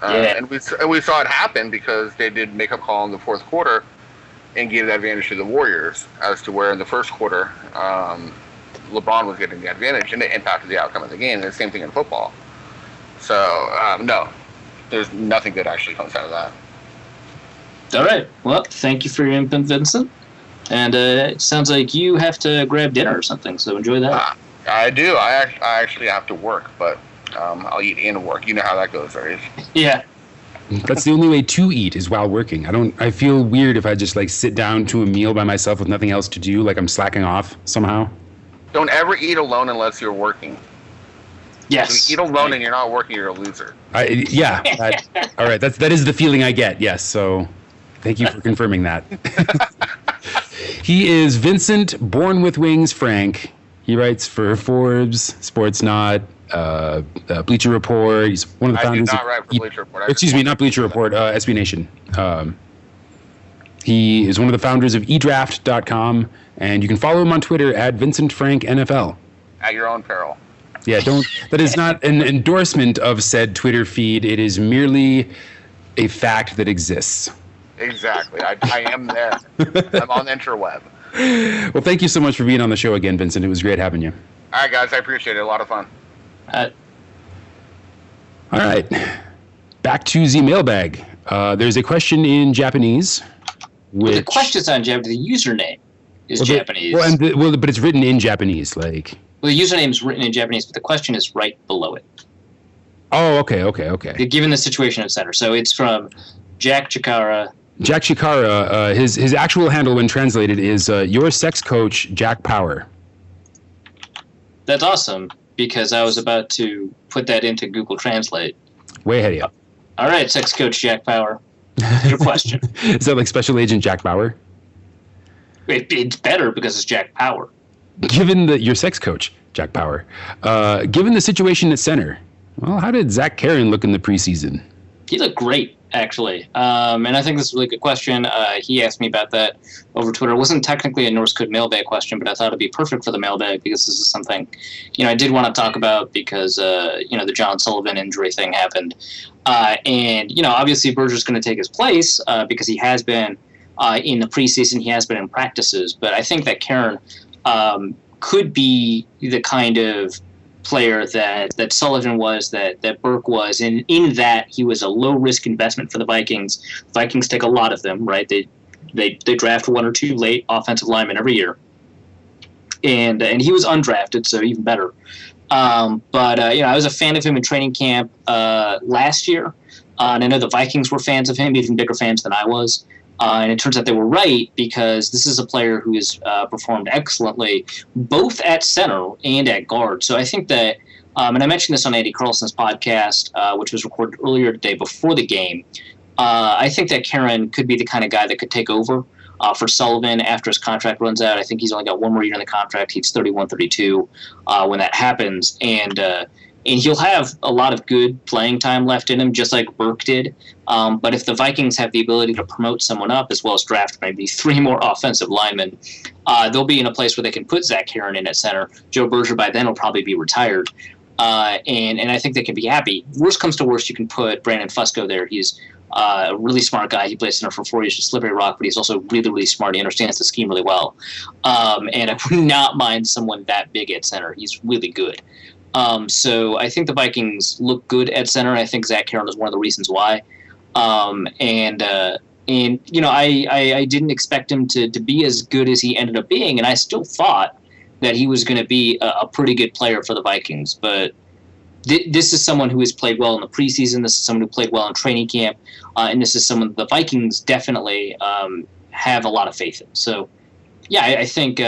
And we saw it happen because they did makeup call in the fourth quarter and gave the advantage to the Warriors, as to where in the first quarter LeBron was getting the advantage, and it impacted the outcome of the game. And the same thing in football. So, no, there's nothing good actually comes out of that. All right. Well, thank you for your input, Vincent. And it sounds like you have to grab dinner or something, so enjoy that. I do. I actually have to work, but I'll eat and work. You know how that goes, right? Yeah. That's the only way to eat is while working. I feel weird if I just like sit down to a meal by myself with nothing else to do, like I'm slacking off somehow. Don't ever eat alone unless you're working. Yes. If you eat alone and you're not working, you're a loser. All right. That is the feeling I get. Yes. So thank you for confirming that. He is Vincent Born with Wings Frank. He writes for Forbes, Sportsnot, Bleacher Report. He's one of the founders. I did not write for Bleacher Report. Excuse me, not Bleacher Report, SB Nation. He is one of the founders of eDraft.com, and you can follow him on Twitter at Vincent Frank NFL. At your own peril. Yeah, that is not an endorsement of said Twitter feed. It is merely a fact that exists. Exactly. I am there. I'm on the interweb. Well, thank you so much for being on the show again, Vincent. It was great having you. All right, guys. I appreciate it. A lot of fun. All right. Back to the mailbag. There's a question in Japanese. The question's on Japanese. The username is Japanese. But it's written in Japanese. The username is written in Japanese, but the question is right below it. Oh, okay. Given the situation at center. So it's from Jack Chikara. Jack Chikara, his actual handle when translated is your sex coach, Jack Power. That's awesome, because I was about to put that into Google Translate. Way ahead of you. All right, sex coach Jack Power. Your question. Is that like Special Agent Jack Bauer? It's better because it's Jack Power. Given your sex coach, Jack Power, given the situation at center, well, how did Zach Karen look in the preseason? He looked great, actually. And I think this is a really good question. He asked me about that over Twitter. It wasn't technically a Norse Code mailbag question, but I thought it'd be perfect for the mailbag because this is something, I did want to talk about because, the John Sullivan injury thing happened. And obviously Berger's going to take his place because he has been in the preseason. He has been in practices. But I think that Karen could be the kind of player that Sullivan was, that Burke was, and in that he was a low-risk investment for the Vikings. Vikings take a lot of them, right? They draft one or two late offensive linemen every year. And he was undrafted, so even better. But I was a fan of him in training camp last year, and I know the Vikings were fans of him, even bigger fans than I was. And it turns out they were right, because this is a player who has performed excellently both at center and at guard. So I think that, and I mentioned this on Andy Carlson's podcast, which was recorded earlier today before the game, I think that Karen could be the kind of guy that could take over for Sullivan after his contract runs out. I think he's only got one more year in the contract. He's 31, 32 when that happens. And he'll have a lot of good playing time left in him, just like Burke did. But if the Vikings have the ability to promote someone up, as well as draft maybe three more offensive linemen, they'll be in a place where they can put Zach Karen in at center. Joe Berger by then will probably be retired. And I think they can be happy. Worst comes to worst, you can put Brandon Fusco there. He's a really smart guy. He played center for 4 years at Slippery Rock, but he's also really, really smart. He understands the scheme really well. And I would not mind someone that big at center. He's really good. So I think the Vikings look good at center. I think Zach Karen is one of the reasons why. I didn't expect him to be as good as he ended up being, and I still thought that he was going to be a pretty good player for the Vikings. But this is someone who has played well in the preseason. This is someone who played well in training camp, and this is someone the Vikings definitely have a lot of faith in. So, yeah, I think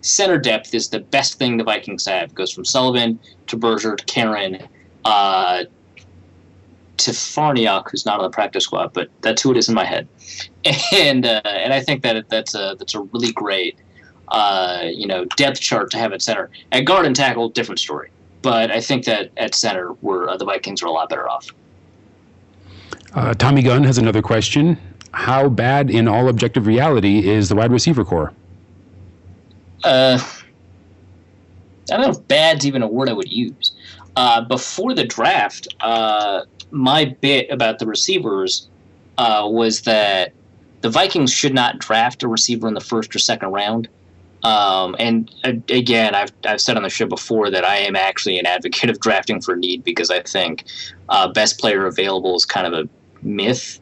center depth is the best thing the Vikings have. It goes from Sullivan to Berger to Karen to Farniok, who's not on the practice squad, but that's who it is in my head. And I think that's a really great depth chart to have at center. At guard and tackle, different story. But I think that at center, the Vikings are a lot better off. Tommy Gunn has another question. How bad in all objective reality is the wide receiver core? I don't know if bad's even a word I would use. Before the draft, my bit about the receivers was that the Vikings should not draft a receiver in the first or second round. And again, I've said on the show before that I am actually an advocate of drafting for need, because I think best player available is kind of a myth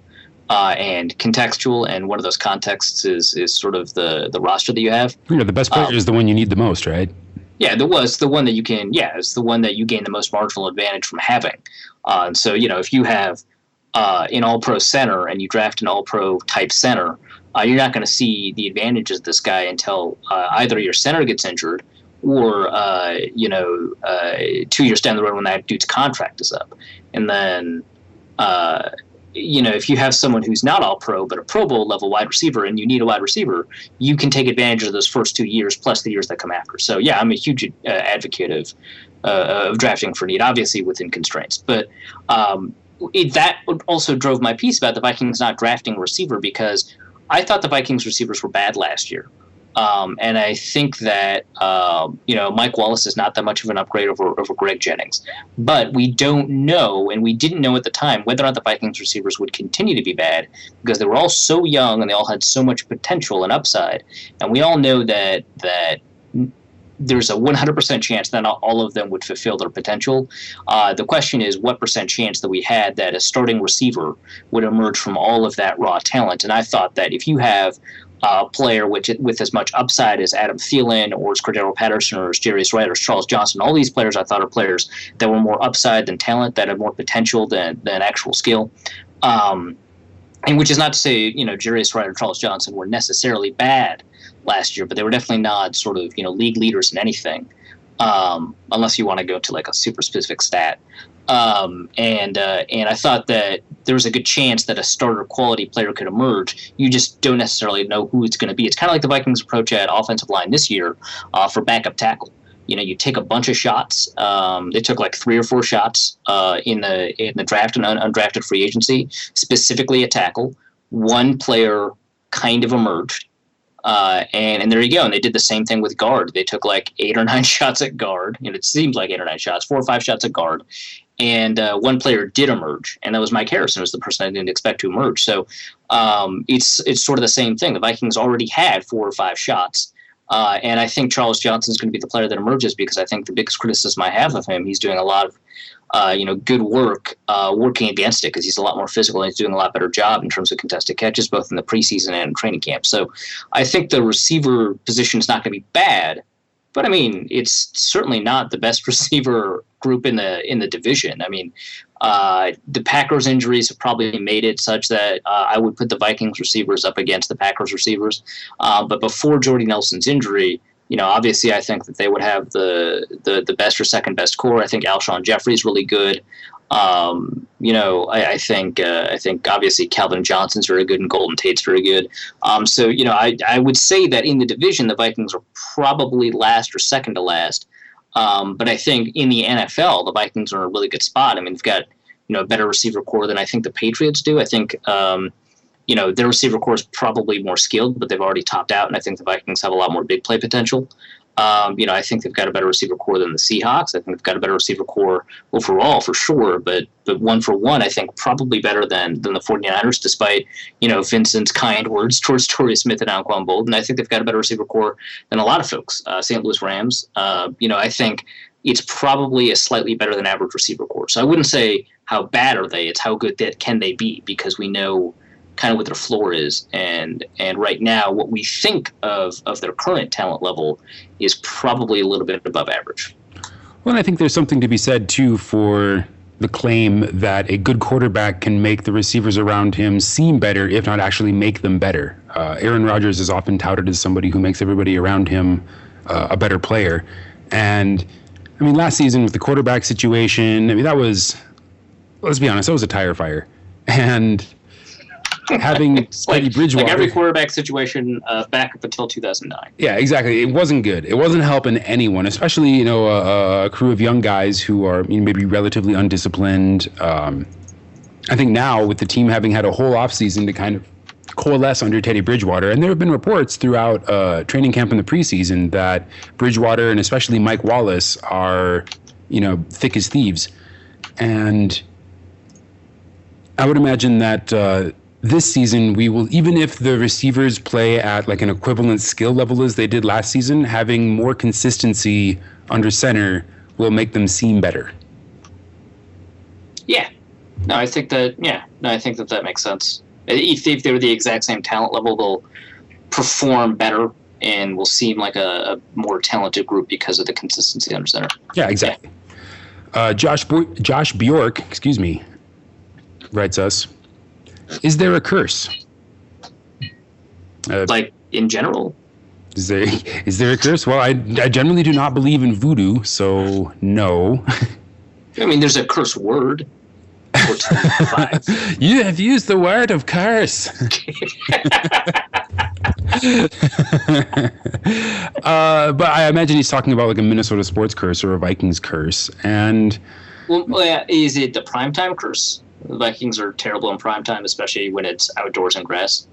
and contextual, and one of those contexts is sort of the roster that you have. Yeah, the best player is the one you need the most, right? Yeah, it's the one that you can. Yeah, it's the one that you gain the most marginal advantage from having. So if you have an All-Pro center and you draft an All-Pro type center, you're not going to see the advantages of this guy until either your center gets injured or 2 years down the road when that dude's contract is up. And then, if you have someone who's not all pro, but a Pro Bowl level wide receiver, and you need a wide receiver, you can take advantage of those first 2 years plus the years that come after. So, yeah, I'm a huge advocate of drafting for need, obviously within constraints. But that also drove my piece about the Vikings not drafting a receiver, because I thought the Vikings receivers were bad last year. And I think that, Mike Wallace is not that much of an upgrade over Greg Jennings. But we don't know, and we didn't know at the time, whether or not the Vikings receivers would continue to be bad, because they were all so young and they all had so much potential and upside. And we all know that there's a 100% chance that not all of them would fulfill their potential. The question is what percent chance that we had that a starting receiver would emerge from all of that raw talent. And I thought that if you have a player with as much upside as Adam Thielen or as Cordero Patterson or as Jarius Wright or as Charles Johnson, all these players I thought are players that were more upside than talent, that have more potential than actual skill. And which is not to say, Jarius Wright or Charles Johnson were necessarily bad last year, but they were definitely not sort of, league leaders in anything, unless you want to go to like a super specific stat. And I thought that there was a good chance that a starter quality player could emerge. You just don't necessarily know who it's going to be. It's kind of like the Vikings approach at offensive line this year for backup tackle. You take a bunch of shots. They took like 3 or 4 shots in the draft and undrafted free agency, specifically a tackle. One player kind of emerged. And there you go. And they did the same thing with guard. They took like 8 or 9 shots at guard. It seems like 8 or 9 shots, 4 or 5 shots at guard. And one player did emerge, and that was Mike Harrison, was the person I didn't expect to emerge. So it's sort of the same thing. The Vikings already had 4 or 5 shots. And I think Charles Johnson is going to be the player that emerges, because I think the biggest criticism I have of him, he's doing a lot of good work working against it, because he's a lot more physical and he's doing a lot better job in terms of contested catches, both in the preseason and in training camp. So I think the receiver position is not going to be bad, but I mean, it's certainly not the best receiver group in the division. I mean, the Packers injuries have probably made it such that I would put the Vikings receivers up against the Packers receivers. But before Jordy Nelson's injury, obviously I think that they would have the best or second best core. I think Alshon Jeffrey is really good. I think obviously Calvin Johnson's very good and Golden Tate's very good. So I would say that in the division, the Vikings are probably last or second to last. But I think in the NFL, the Vikings are in a really good spot. I mean, they've got, a better receiver core than I think the Patriots do. I think, their receiver core is probably more skilled, but they've already topped out. And I think the Vikings have a lot more big play potential. I think they've got a better receiver core than the Seahawks. I think they've got a better receiver core overall for sure, but one for one, I think probably better than the 49ers, despite, Vincent's kind words towards Torrey Smith and Anquan Bolden. I think they've got a better receiver core than a lot of folks. St. Louis Rams, I think it's probably a slightly better than average receiver core. So I wouldn't say how bad are they, it's how good can they be, because we know kind of what their floor is, and right now what we think of their current talent level is probably a little bit above average. Well, I think there's something to be said too for the claim that a good quarterback can make the receivers around him seem better, if not actually make them better. Aaron Rodgers is often touted as somebody who makes everybody around him a better player. And I mean, last season with the quarterback situation, I mean, that was, let's be honest, that was a tire fire. And having Teddy Bridgewater, like every quarterback situation back up until 2009. Yeah, exactly. It wasn't good. It wasn't helping anyone, especially a crew of young guys who are maybe relatively undisciplined. I think now with the team having had a whole offseason to kind of coalesce under Teddy Bridgewater, and there have been reports throughout training camp in the preseason that Bridgewater and especially Mike Wallace are thick as thieves, and I would imagine that. This season, we will, even if the receivers play at like an equivalent skill level as they did last season, having more consistency under center will make them seem better. Yeah. No, I think that makes sense. If they're the exact same talent level, they'll perform better and will seem like a more talented group because of the consistency under center. Yeah, exactly. Yeah. Josh Bjork, writes us, is there a curse? Like in general? Is there a curse? Well, I generally do not believe in voodoo, so no. I mean, there's a curse word. You have used the word of curse. But I imagine he's talking about like a Minnesota sports curse or a Vikings curse. And is it the primetime curse? The Vikings are terrible in primetime, especially when it's outdoors and grass.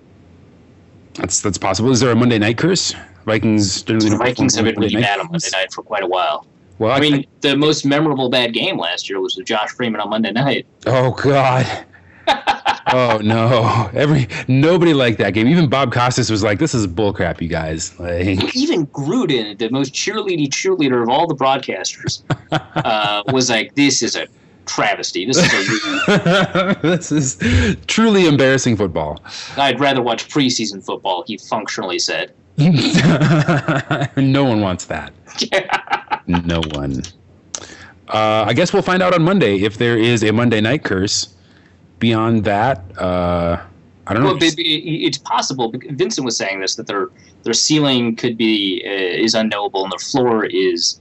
That's possible. Is there a Monday night curse? Vikings have been really bad on Monday night for quite a while. Well, I mean, the most memorable bad game last year was with Josh Freeman on Monday night. Oh God. Oh no! Nobody liked that game. Even Bob Costas was like, "This is bullcrap, you guys." Like, even Gruden, the most cheerleader of all the broadcasters, was like, "This is a travesty. This is truly embarrassing football." I'd rather watch preseason football. He functionally said. No one wants that. No one. I guess we'll find out on Monday if there is a Monday night curse. Beyond that, I don't know. Well, it's possible. Vincent was saying this, that their ceiling is unknowable and their floor is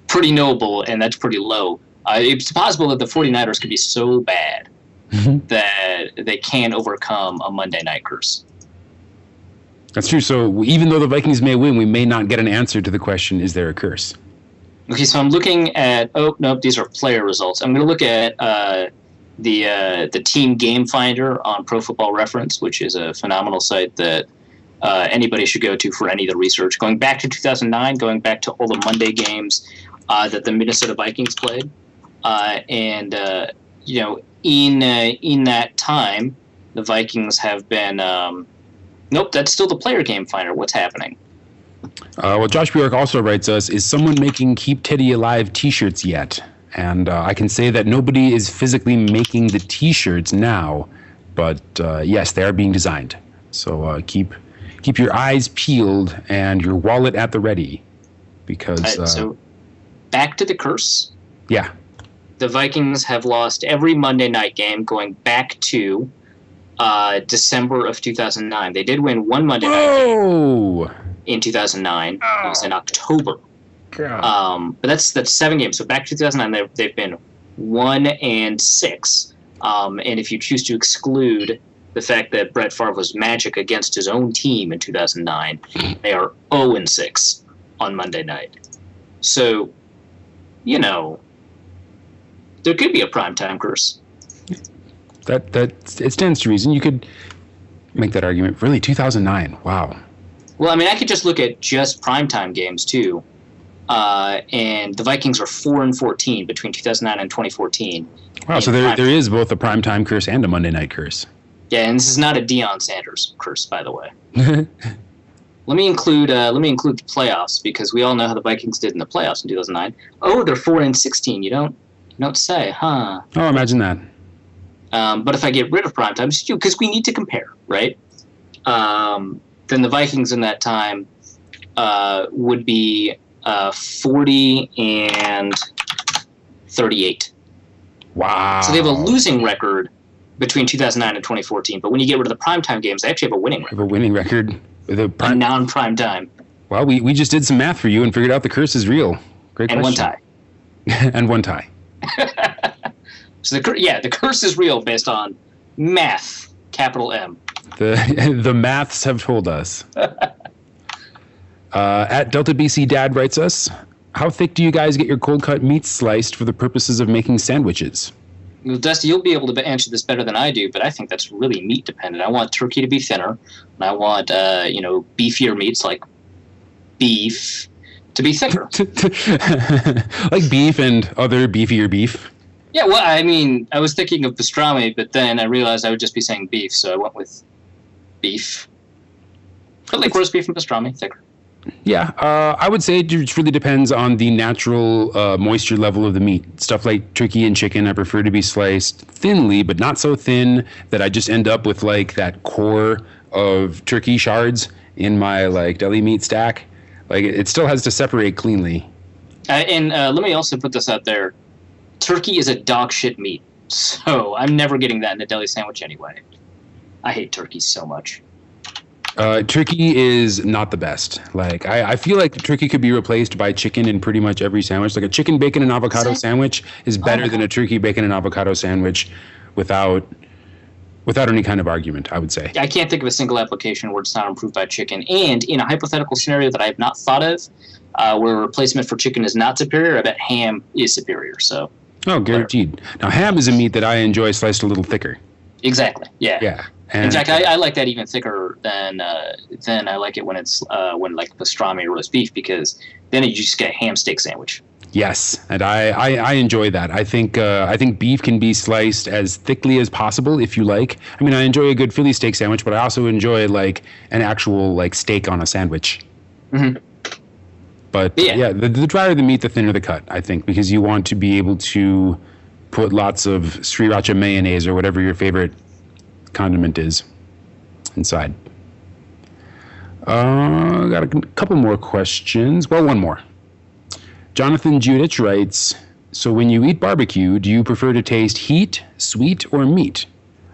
pretty knowable, and that's pretty low. It's possible that the 49ers could be so bad that they can't overcome a Monday night curse. That's true. So even though the Vikings may win, we may not get an answer to the question, is there a curse? Okay, so I'm looking at these are player results. I'm going to look at the team game finder on Pro Football Reference, which is a phenomenal site that anybody should go to for any of the research. Going back to 2009, going back to all the Monday games that the Minnesota Vikings played. In that time, the Vikings have been... Nope, that's still the player game finder. What's happening? Well, Josh Bjork also writes us, is someone making Keep Teddy Alive t-shirts yet? And I can say that nobody is physically making the t-shirts now, but yes, they are being designed. So keep your eyes peeled and your wallet at the ready, because... so back to the curse. Yeah. The Vikings have lost every Monday night game going back to... December of 2009. They did win one Monday night game in 2009. It was in October. But that's 7 games. So back to 2009, they've been 1-6. And if you choose to exclude the fact that Brett Favre was magic against his own team in 2009, they are 0-6 on Monday night. So, there could be a primetime curse. That it stands to reason. You could make that argument. Really, 2009. Wow. Well, I mean, I could just look at just primetime games too, and the Vikings are 4-14 between 2009 and 2014. Wow. So there is both a primetime curse and a Monday night curse. Yeah, and this is not a Deion Sanders curse, by the way. Let me include the playoffs, because we all know how the Vikings did in the playoffs in 2009. Oh, they're 4-16. You don't say, huh? Oh, imagine that. But if I get rid of primetime, because we need to compare, right? Then the Vikings in that time would be 40-38. Wow. So they have a losing record between 2009 and 2014. But when you get rid of the primetime games, they actually have a winning record. Have a winning record with a non-prime time. Well, we just did some math for you and figured out the curse is real. Great question. And one tie. So the curse is real based on math, capital M. The maths have told us. At Delta BC Dad writes us, how thick do you guys get your cold cut meats sliced for the purposes of making sandwiches? Well, Dusty, you'll be able to answer this better than I do, but I think that's really meat dependent. I want turkey to be thinner, and I want beefier meats like beef to be thicker. Like beef and other beefier beef. Yeah, well, I mean, I was thinking of pastrami, but then I realized I would just be saying beef, so I went with beef. But like roast beef and pastrami, thicker. Yeah, I would say it just really depends on the natural moisture level of the meat. Stuff like turkey and chicken, I prefer to be sliced thinly, but not so thin that I just end up with like that core of turkey shards in my like deli meat stack. Like it still has to separate cleanly. And let me also put this out there. Turkey is a dog shit meat, so I'm never getting that in a deli sandwich anyway. I hate turkey so much. Turkey is not the best. Like I feel like turkey could be replaced by chicken in pretty much every sandwich. Like a chicken, bacon, and avocado sandwich is better than a turkey, bacon, and avocado sandwich without any kind of argument, I would say. I can't think of a single application where it's not improved by chicken. And in a hypothetical scenario that I have not thought of, where a replacement for chicken is not superior, I bet ham is superior. So. Oh, guaranteed. Now, ham is a meat that I enjoy sliced a little thicker. Exactly. Yeah. Yeah. And in fact, I like that even thicker than I like it when it's when like pastrami or roast beef, because then you just get a ham steak sandwich. Yes, and I enjoy that. I think beef can be sliced as thickly as possible if you like. I mean, I enjoy a good Philly steak sandwich, but I also enjoy like an actual like steak on a sandwich. Mm-hmm. But yeah, the drier the meat, the thinner the cut, I think, because you want to be able to put lots of sriracha mayonnaise or whatever your favorite condiment is inside. Got a couple more questions. Well, one more. Jonathan Judich writes, so when you eat barbecue, do you prefer to taste heat, sweet, or meat?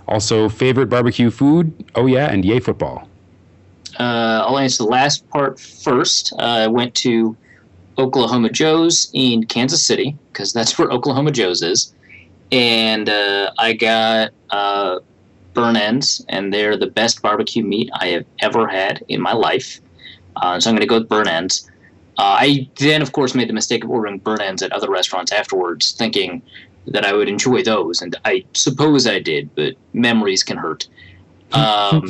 Also, favorite barbecue food? Oh, yeah, and yay football. I'll answer the last part first. I went to Oklahoma Joe's in Kansas City, because that's where Oklahoma Joe's is. And I got burn ends, and they're the best barbecue meat I have ever had in my life. So I'm going to go with burn ends. I then, of course, made the mistake of ordering burn ends at other restaurants afterwards, thinking that I would enjoy those, and I suppose I did, but memories can hurt. And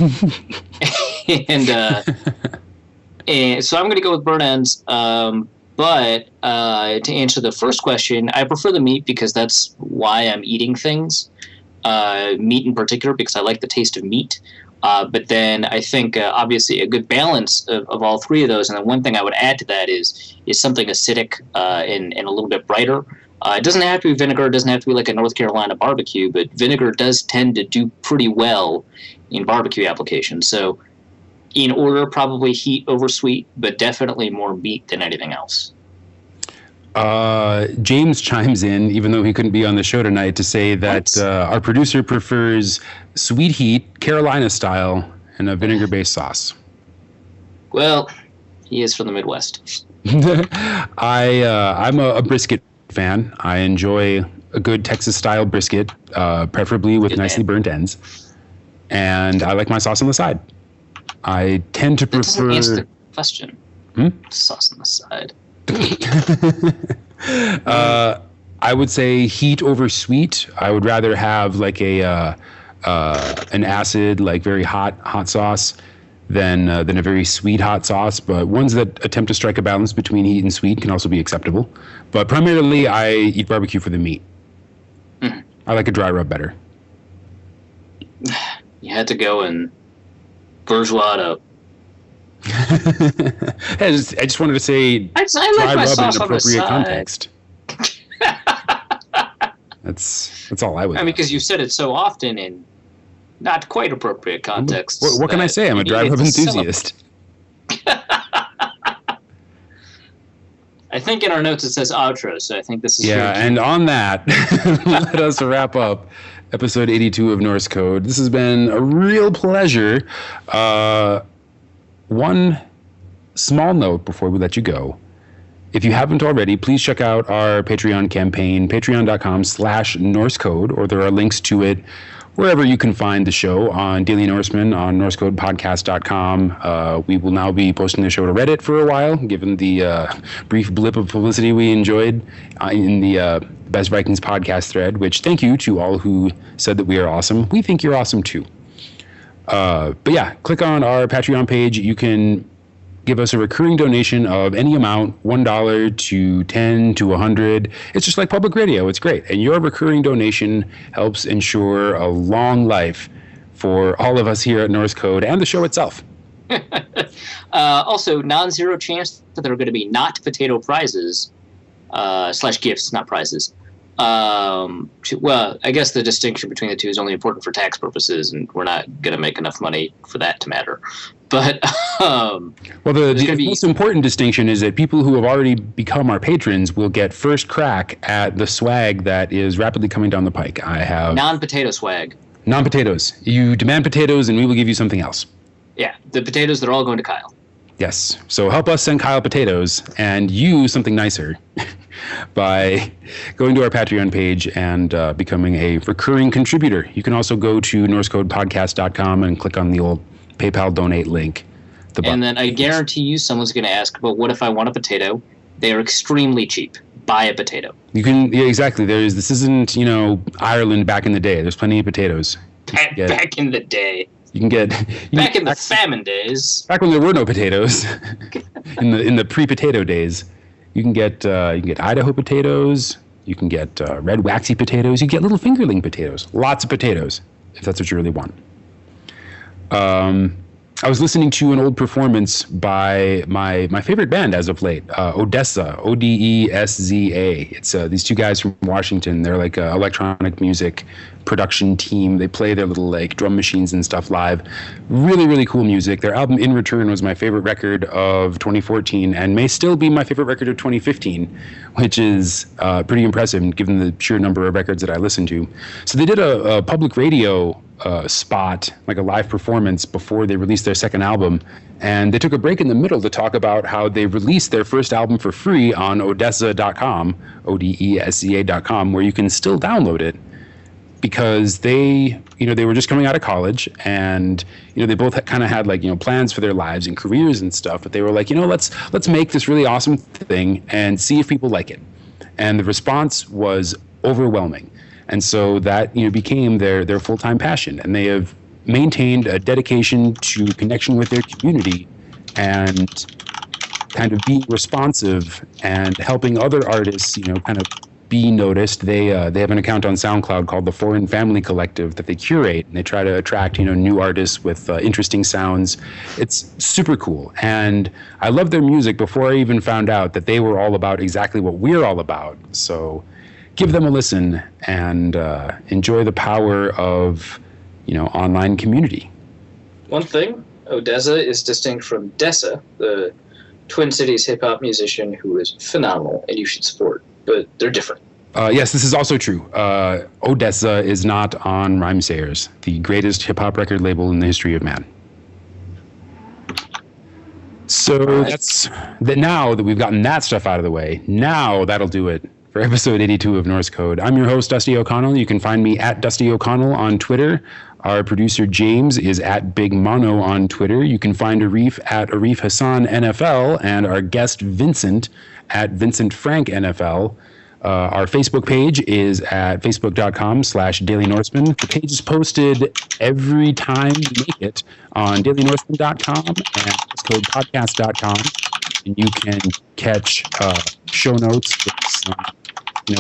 so I'm going to go with burn ends. But to answer the first question, I prefer the meat because that's why I'm eating things. Meat in particular, because I like the taste of meat. But then I think, obviously, a good balance of all three of those. And then one thing I would add to that is something acidic and a little bit brighter. It doesn't have to be vinegar. It doesn't have to be like a North Carolina barbecue. But vinegar does tend to do pretty well in barbecue applications. So in order, probably heat over sweet, but definitely more meat than anything else. James chimes in, even though he couldn't be on the show tonight, to say that our producer prefers sweet heat, Carolina style, and a vinegar-based sauce. Well, he is from the Midwest. I'm a brisket fan. I enjoy a good Texas-style brisket, preferably with nicely burnt ends. And I like my sauce on the side. I tend to prefer... That doesn't answer the question. Sauce on the side. I would say heat over sweet. I would rather have like an acid, like very hot sauce than a very sweet hot sauce. But ones that attempt to strike a balance between heat and sweet can also be acceptable. But primarily, I eat barbecue for the meat. I like a dry rub better. You had to go and bourgeois it up. I just wanted to say I like my sauce in on the appropriate side. context. That's all I would. I mean, because you said it so often in not quite appropriate context. What can I say? I'm a dry rub enthusiast. I think in our notes it says outro, so I think this is and on that, let us wrap up episode 82 of Norse Code. This has been a real pleasure. One small note before we let you go. If you haven't already, please check out our Patreon campaign, patreon.com/Norse Code, or there are links to it wherever you can find the show on Daily Norseman, on NorseCodePodcast.com. We will now be posting the show to Reddit for a while, given the brief blip of publicity we enjoyed in the Best Vikings podcast thread, which thank you to all who said that we are awesome. We think you're awesome too. But yeah, click on our Patreon page. You can give us a recurring donation of any amount, $1 to 10 to 100. It's just like public radio. It's great. And your recurring donation helps ensure a long life for all of us here at Norse Code and the show itself. Also, non-zero chance that there are going to be not potato prizes, / gifts, not prizes. Well, I guess the distinction between the two is only important for tax purposes, and we're not going to make enough money for that to matter. But well, the most important distinction is that people who have already become our patrons will get first crack at the swag that is rapidly coming down the pike. I have non-potato swag. Non-potatoes. You demand potatoes, and we will give you something else. Yeah, the potatoes, they're all going to Kyle. Yes. So help us send Kyle potatoes and you something nicer by going to our Patreon page and becoming a recurring contributor. You can also go to NorseCodePodcast.com and click on the old PayPal donate link. And then I guarantee you someone's going to ask, but what if I want a potato? They are extremely cheap. Buy a potato. You can, yeah, exactly. This isn't, Ireland back in the day. There's plenty of potatoes. Back in the day. You can get back in the famine days. Back when there were no potatoes, in the pre-potato days, you can get Idaho potatoes. You can get red waxy potatoes. You can get little fingerling potatoes. Lots of potatoes, if that's what you really want. I was listening to an old performance by my favorite band as of late, Odessa, Odessa. It's these two guys from Washington. They're like an electronic music production team. They play their little like drum machines and stuff live. Really, really cool music. Their album In Return was my favorite record of 2014 and may still be my favorite record of 2015, which is pretty impressive given the sheer number of records that I listened to. So they did a public radio spot, like a live performance before they released their second album, and they took a break in the middle to talk about how they released their first album for free on Odessa.com, Odessa.com, where you can still download it because they were just coming out of college and they both kind of had like plans for their lives and careers and stuff, but they were like, let's make this really awesome thing and see if people like it. And the response was overwhelming. And so that became their full-time passion, and they have maintained a dedication to connection with their community and kind of being responsive and helping other artists, kind of be noticed. They have an account on SoundCloud called the Foreign Family Collective that they curate, and they try to attract new artists with interesting sounds. It's super cool, and I love their music before I even found out that they were all about exactly what we're all about. So give them a listen and enjoy the power of, online community. One thing, Odessa is distinct from Dessa, the Twin Cities hip-hop musician who is phenomenal and you should support, but they're different. Yes, this is also true. Odessa is not on Rhymesayers, the greatest hip-hop record label in the history of man. So that's now that we've gotten that stuff out of the way, now that'll do it for episode 82 of Norse Code. I'm your host, Dusty O'Connell. You can find me at Dusty O'Connell on Twitter. Our producer, James, is at Big Mono on Twitter. You can find Arif at Arif Hassan NFL, and our guest, Vincent, at Vincent Frank NFL. Our Facebook page is at facebook.com/Daily Norseman. The page is posted every time you make it on dailynorseman.com and NorseCodePodcast.com. And you can catch show notes with some,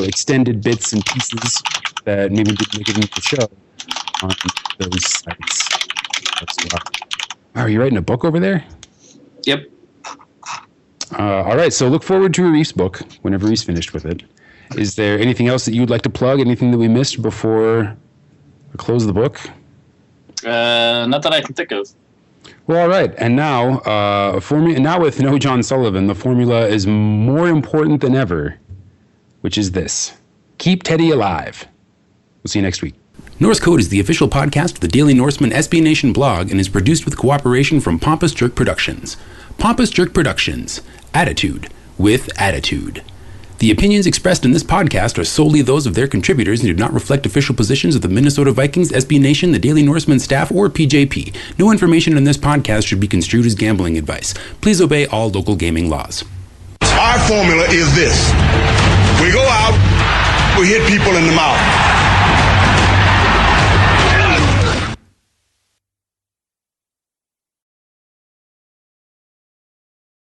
extended bits and pieces that maybe didn't make it into the show on those sites as well. Wow, are you writing a book over there? Yep. All right, so look forward to Arif's book whenever he's finished with it. Is there anything else that you'd like to plug? Anything that we missed before we close the book? Not that I can think of. Well, all right. And now, now with no John Sullivan, the formula is more important than ever, which is this. Keep Teddy alive. We'll see you next week. Norse Code is the official podcast of the Daily Norseman SB Nation blog and is produced with cooperation from Pompous Jerk Productions. Pompous Jerk Productions. Attitude with attitude. The opinions expressed in this podcast are solely those of their contributors and do not reflect official positions of the Minnesota Vikings, SB Nation, the Daily Norseman staff, or PJP. No information in this podcast should be construed as gambling advice. Please obey all local gaming laws. Our formula is this. We go out, we hit people in the mouth.